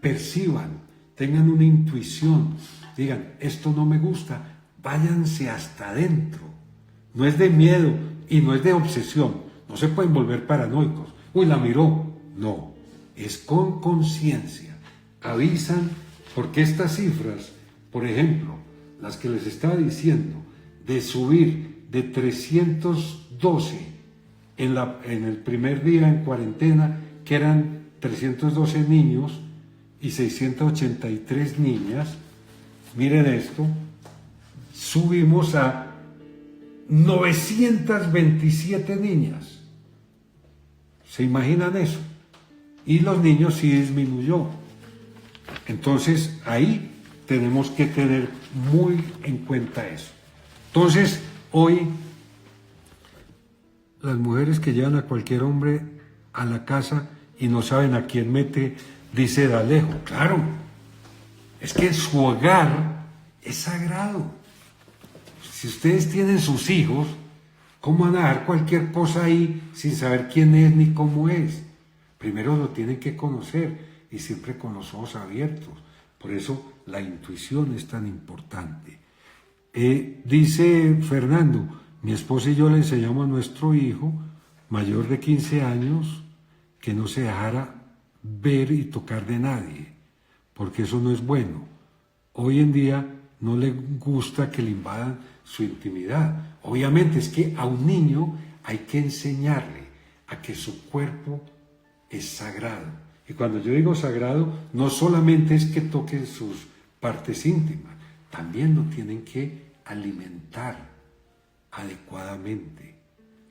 perciban, tengan una intuición, digan, esto no me gusta, váyanse hasta adentro. No es de miedo y no es de obsesión. No se pueden volver paranoicos. Uy, la miró. No, es con conciencia. Avisan, porque estas cifras, por ejemplo, las que les estaba diciendo, de subir de 312 en el primer día en cuarentena, que eran 312 niños y 683 niñas, miren esto, subimos a 927 niñas. O ¿Se imaginan eso? Y los niños sí disminuyó. Entonces ahí tenemos que tener muy en cuenta eso. Entonces hoy las mujeres que llevan a cualquier hombre a la casa y no saben a quién mete, dice D'Alejo, claro, es que su hogar es sagrado. Si ustedes tienen sus hijos, ¿cómo van a dejar cualquier cosa ahí sin saber quién es ni cómo es? Primero lo tienen que conocer y siempre con los ojos abiertos. Por eso la intuición es tan importante. Dice Fernando, mi esposa y yo le enseñamos a nuestro hijo mayor de 15 años que no se dejara ver y tocar de nadie, porque eso no es bueno. Hoy en día no le gusta que le invadan su intimidad. Obviamente es que a un niño hay que enseñarle a que su cuerpo es sagrado. Y cuando yo digo sagrado, no solamente es que toquen sus partes íntimas, también lo tienen que alimentar adecuadamente.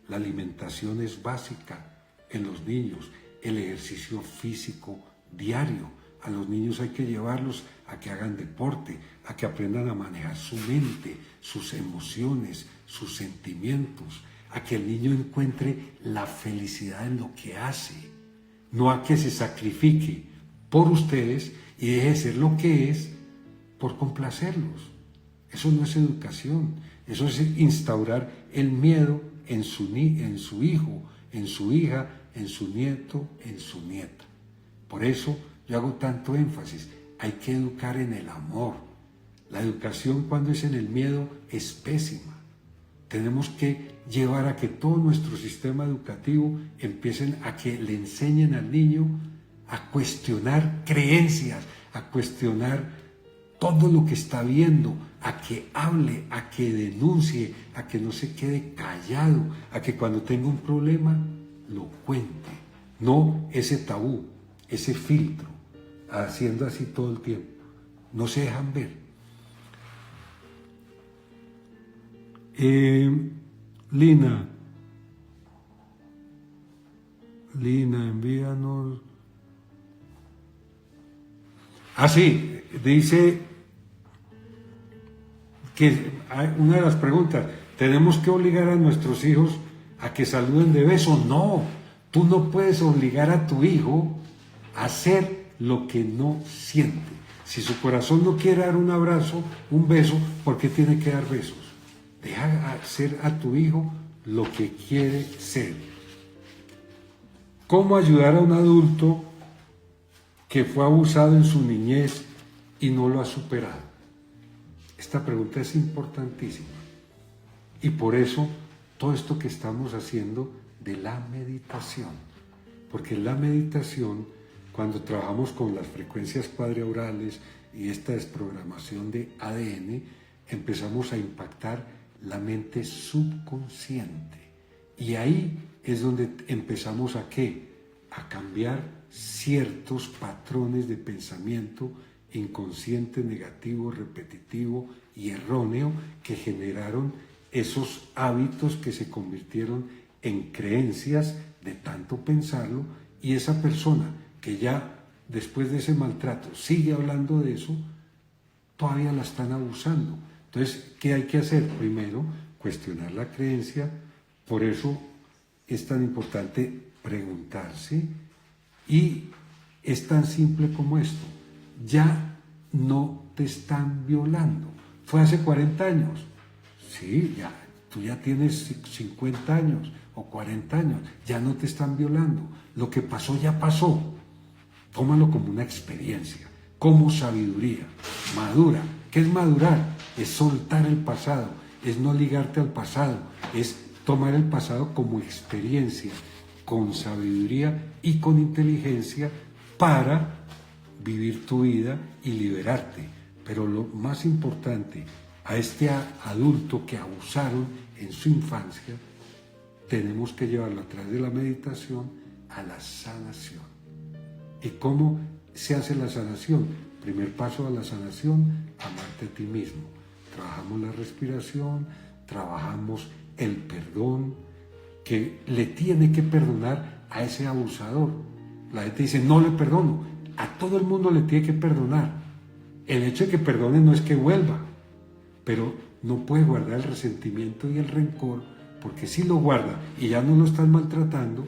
La alimentación es básica en los niños, el ejercicio físico diario. A los niños hay que llevarlos a que hagan deporte, a que aprendan a manejar su mente, sus emociones, sus sentimientos, a que el niño encuentre la felicidad en lo que hace, no a que se sacrifique por ustedes y deje de ser lo que es por complacerlos. Eso no es educación, eso es instaurar el miedo en su hijo, en su hija, en su nieto, en su nieta. Por eso yo hago tanto énfasis, hay que educar en el amor. La educación cuando es en el miedo es pésima. Tenemos que llevar a que todo nuestro sistema educativo empiecen a que le enseñen al niño a cuestionar creencias, a cuestionar todo lo que está viendo, a que hable, a que denuncie, a que no se quede callado, a que cuando tenga un problema lo cuente, no ese tabú, ese filtro, haciendo así todo el tiempo. No se dejan ver. Lina, envíanos. Sí, dice que hay una de las preguntas, ¿tenemos que obligar a nuestros hijos a que saluden de beso? No, tú no puedes obligar a tu hijo a hacer lo que no siente. Si su corazón no quiere dar un abrazo, un beso, ¿por qué tiene que dar besos? Deja hacer a tu hijo lo que quiere ser. ¿Cómo ayudar a un adulto que fue abusado en su niñez y no lo ha superado? Esta pregunta es importantísima. Y por eso todo esto que estamos haciendo de la meditación. Porque la meditación, cuando trabajamos con las frecuencias cuadriaurales y esta desprogramación de ADN, empezamos a impactar la mente subconsciente. Y ahí es donde empezamos a ¿qué? A cambiar ciertos patrones de pensamiento inconsciente, negativo, repetitivo y erróneo que generaron esos hábitos que se convirtieron en creencias de tanto pensarlo, y esa persona que ya después de ese maltrato sigue hablando de eso, todavía la están abusando. Entonces, ¿qué hay que hacer? Primero, cuestionar la creencia. Por eso es tan importante preguntarse, y es tan simple como esto: ya no te están violando. Fue hace 40 años. Sí, ya, tú ya tienes 50 años o 40 años, ya no te están violando. Lo que pasó ya pasó. Tómalo como una experiencia, como sabiduría. Madura. ¿Qué es madurar? Es soltar el pasado, es no ligarte al pasado, es tomar el pasado como experiencia, con sabiduría y con inteligencia para vivir tu vida y liberarte. Pero lo más importante, a este adulto que abusaron en su infancia, tenemos que llevarlo a través de la meditación a la sanación. ¿Y cómo se hace la sanación? Primer paso a la sanación: amarte a ti mismo. Trabajamos la respiración, trabajamos el perdón, que le tiene que perdonar a ese abusador. La gente dice, no le perdono. A todo el mundo le tiene que perdonar. El hecho de que perdone no es que vuelva, pero no puede guardar el resentimiento y el rencor, porque si lo guarda y ya no lo están maltratando,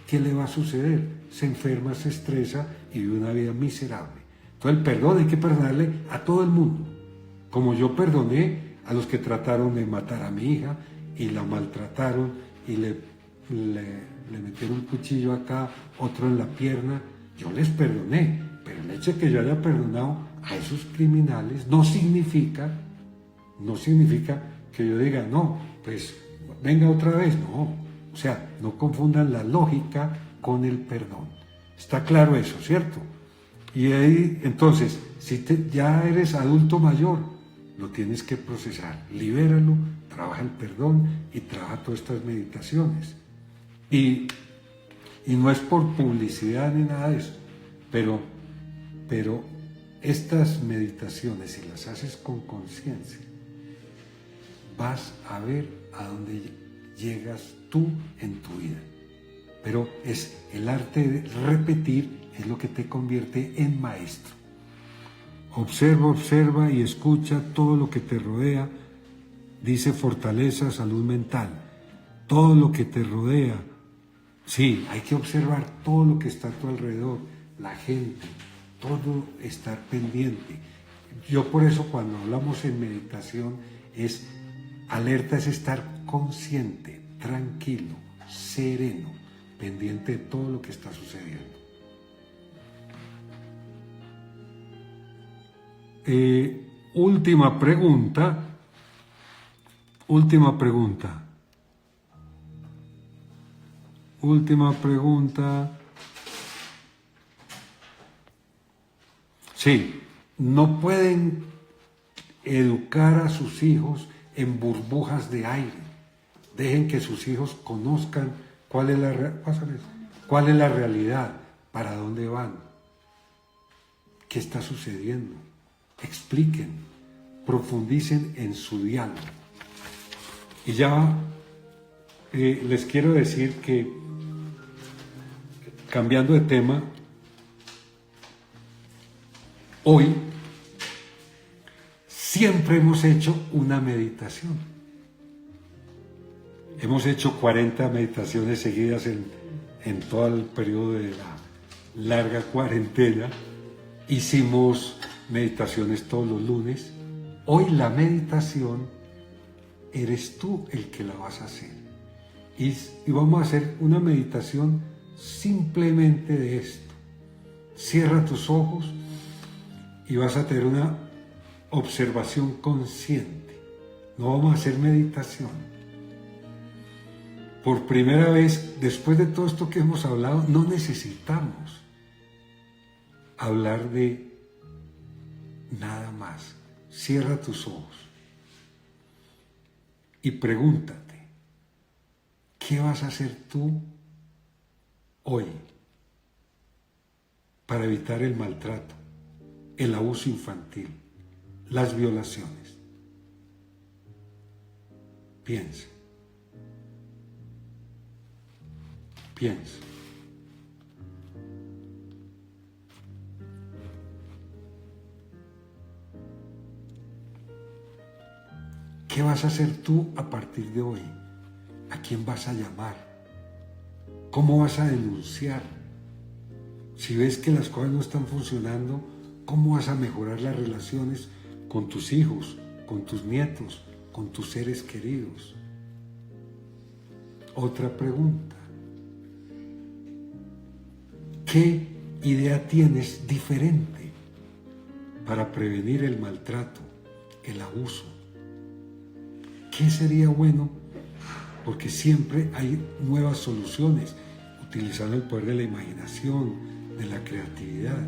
¿qué le va a suceder? Se enferma, se estresa y vive una vida miserable. Entonces el perdón hay que perdonarle a todo el mundo. Como yo perdoné a los que trataron de matar a mi hija y la maltrataron y le metieron un cuchillo acá, otro en la pierna, yo les perdoné, pero el hecho de que yo haya perdonado a esos criminales no significa que yo diga, no, pues venga otra vez, no. O sea, no confundan la lógica con el perdón. Está claro eso, ¿cierto? Y ahí, entonces, si ya eres adulto mayor, lo tienes que procesar, libéralo, trabaja el perdón y trabaja todas estas meditaciones. Y no es por publicidad ni nada de eso, pero estas meditaciones, si las haces con conciencia, vas a ver a dónde llegas tú en tu vida. Pero es el arte de repetir, es lo que te convierte en maestro. Observa y escucha todo lo que te rodea, dice Fortaleza, salud mental. Todo lo que te rodea. Sí, hay que observar todo lo que está a tu alrededor, la gente, todo estar pendiente. Yo por eso cuando hablamos en meditación alerta es estar consciente, tranquilo, sereno, pendiente de todo lo que está sucediendo. Última pregunta. Sí, no pueden educar a sus hijos en burbujas de aire. Dejen que sus hijos conozcan cuál es la realidad, para dónde van, qué está sucediendo. Expliquen, profundicen en su diálogo. Y ya les quiero decir que, cambiando de tema, hoy siempre hemos hecho una meditación. Hemos hecho 40 meditaciones seguidas en todo el periodo de la larga cuarentena. Hicimos meditaciones todos los lunes. Hoy la meditación eres tú el que la vas a hacer. Y vamos a hacer una meditación simplemente de esto. Cierra tus ojos y vas a tener una observación consciente. No vamos a hacer meditación. Por primera vez, después de todo esto que hemos hablado, no necesitamos hablar de nada más. Cierra tus ojos y pregúntate, ¿qué vas a hacer tú hoy para evitar el maltrato, el abuso infantil, las violaciones? Piensa. ¿Qué vas a hacer tú a partir de hoy? ¿A quién vas a llamar? ¿Cómo vas a denunciar? Si ves que las cosas no están funcionando, ¿cómo vas a mejorar las relaciones con tus hijos, con tus nietos, con tus seres queridos? Otra pregunta. ¿Qué idea tienes diferente para prevenir el maltrato, el abuso? ¿Qué sería bueno? Porque siempre hay nuevas soluciones, utilizando el poder de la imaginación, de la creatividad.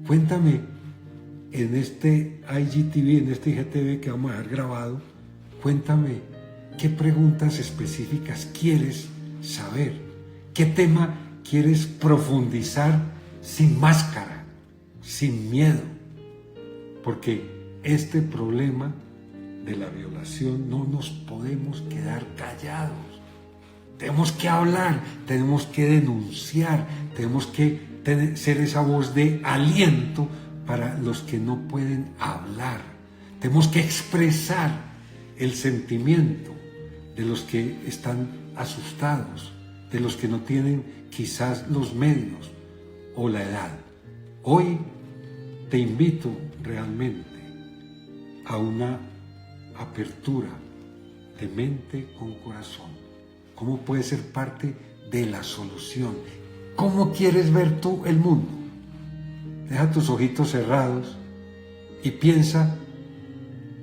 Cuéntame en este IGTV, en este IGTV que vamos a dejar grabado, cuéntame qué preguntas específicas quieres saber, qué tema quieres profundizar sin máscara, sin miedo, porque este problema de la violación no nos podemos quedar callados. Tenemos que hablar, tenemos que denunciar, tenemos que ser esa voz de aliento para los que no pueden hablar. Tenemos que expresar el sentimiento de los que están asustados, de los que no tienen quizás los medios o la edad. Hoy te invito realmente a una apertura de mente con corazón. ¿Cómo puedes ser parte de la solución? ¿Cómo quieres ver tú el mundo? Deja tus ojitos cerrados y piensa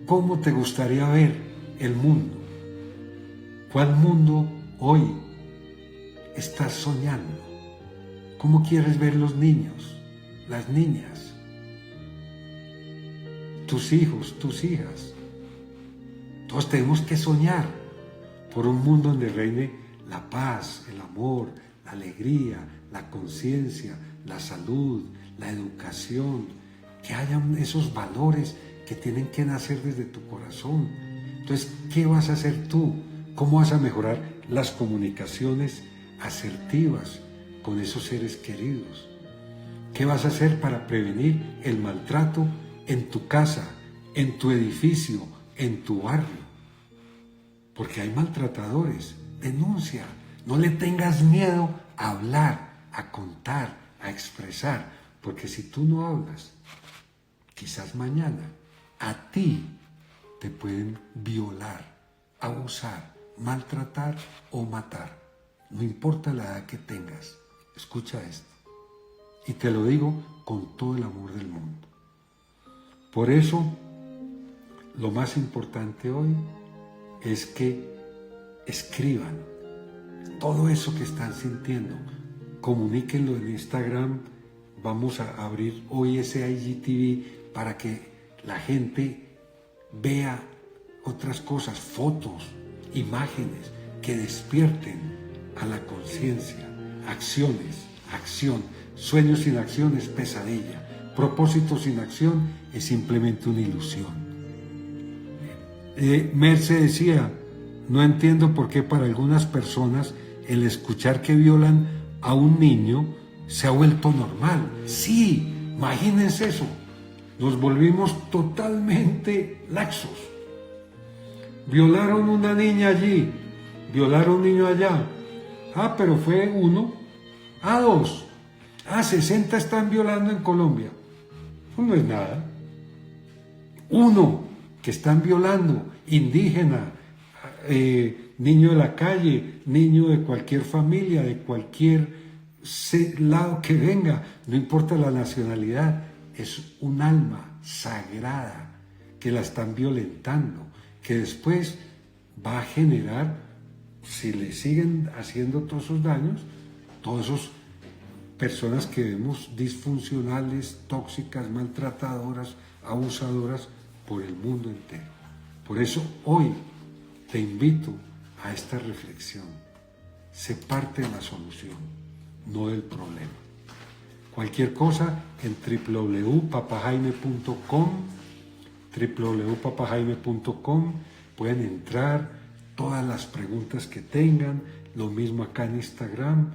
cómo te gustaría ver el mundo. ¿Cuál mundo hoy estás soñando? ¿Cómo quieres ver los niños, las niñas, tus hijos, tus hijas? Todos tenemos que soñar por un mundo donde reine la paz, el amor, la alegría, la conciencia, la salud, la educación, que hayan esos valores que tienen que nacer desde tu corazón. Entonces, ¿qué vas a hacer tú? ¿Cómo vas a mejorar las comunicaciones asertivas con esos seres queridos? ¿Qué vas a hacer para prevenir el maltrato en tu casa, en tu edificio, en tu barrio? Porque hay maltratadores. Denuncia. No le tengas miedo a hablar, a contar, a expresar. Porque si tú no hablas, quizás mañana a ti te pueden violar, abusar, maltratar o matar. No importa la edad que tengas. Escucha esto. Y te lo digo con todo el amor del mundo. Por eso, lo más importante hoy es que escriban todo eso que están sintiendo. Comuníquenlo en Instagram. Vamos a abrir hoy ese IGTV para que la gente vea otras cosas, fotos, imágenes que despierten a la conciencia. Acciones, acción. Sueños sin acción es pesadilla. Propósito sin acción es simplemente una ilusión. Merce decía, no entiendo por qué para algunas personas el escuchar que violan a un niño se ha vuelto normal. Sí, imagínense eso. Nos volvimos totalmente laxos. Violaron una niña allí, violaron un niño allá. Ah, pero fue uno. Ah, dos. Ah, 60 están violando en Colombia. Eso no es nada. Uno que están violando, indígena, niño de la calle, niño de cualquier familia, de cualquier lado que venga, no importa la nacionalidad, es un alma sagrada que la están violentando, que después va a generar, si le siguen haciendo todos esos daños, todas esas personas que vemos disfuncionales, tóxicas, maltratadoras, abusadoras por el mundo entero. Por eso hoy te invito a esta reflexión. Sé parte de la solución, no del problema. Cualquier cosa en www.papajaime.com pueden entrar, todas las preguntas que tengan, lo mismo acá en Instagram,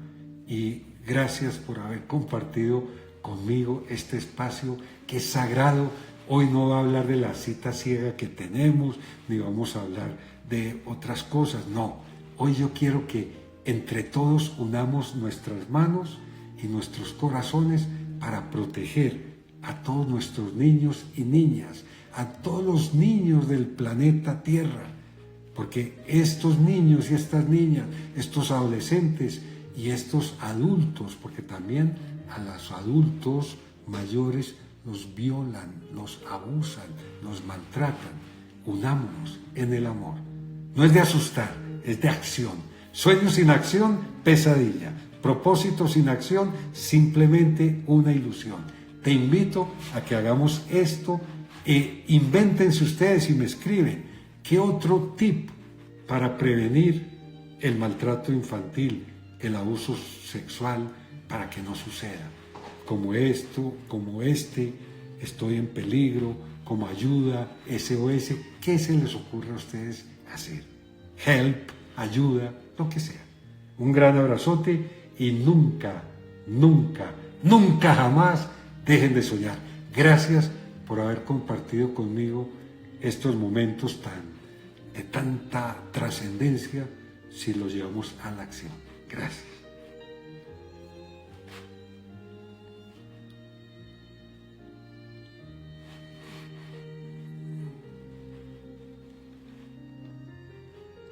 y gracias por haber compartido conmigo este espacio que es sagrado. Hoy no va a hablar de la cita ciega que tenemos, ni vamos a hablar de otras cosas, no. Hoy yo quiero que entre todos unamos nuestras manos y nuestros corazones para proteger a todos nuestros niños y niñas, a todos los niños del planeta Tierra, porque estos niños y estas niñas, estos adolescentes y estos adultos, porque también a los adultos mayores los violan, los abusan, los maltratan. Unámonos en el amor. No es de asustar, es de acción. Sueños sin acción, pesadilla. Propósito sin acción, simplemente una ilusión. Te invito a que hagamos esto e invéntense ustedes y me escriben qué otro tip para prevenir el maltrato infantil, el abuso sexual, para que no suceda. Como esto, como este, estoy en peligro, como ayuda, SOS, ¿qué se les ocurre a ustedes hacer? Help, ayuda, lo que sea. Un gran abrazote y nunca, nunca, nunca jamás dejen de soñar. Gracias por haber compartido conmigo estos momentos de tanta trascendencia si los llevamos a la acción. Gracias.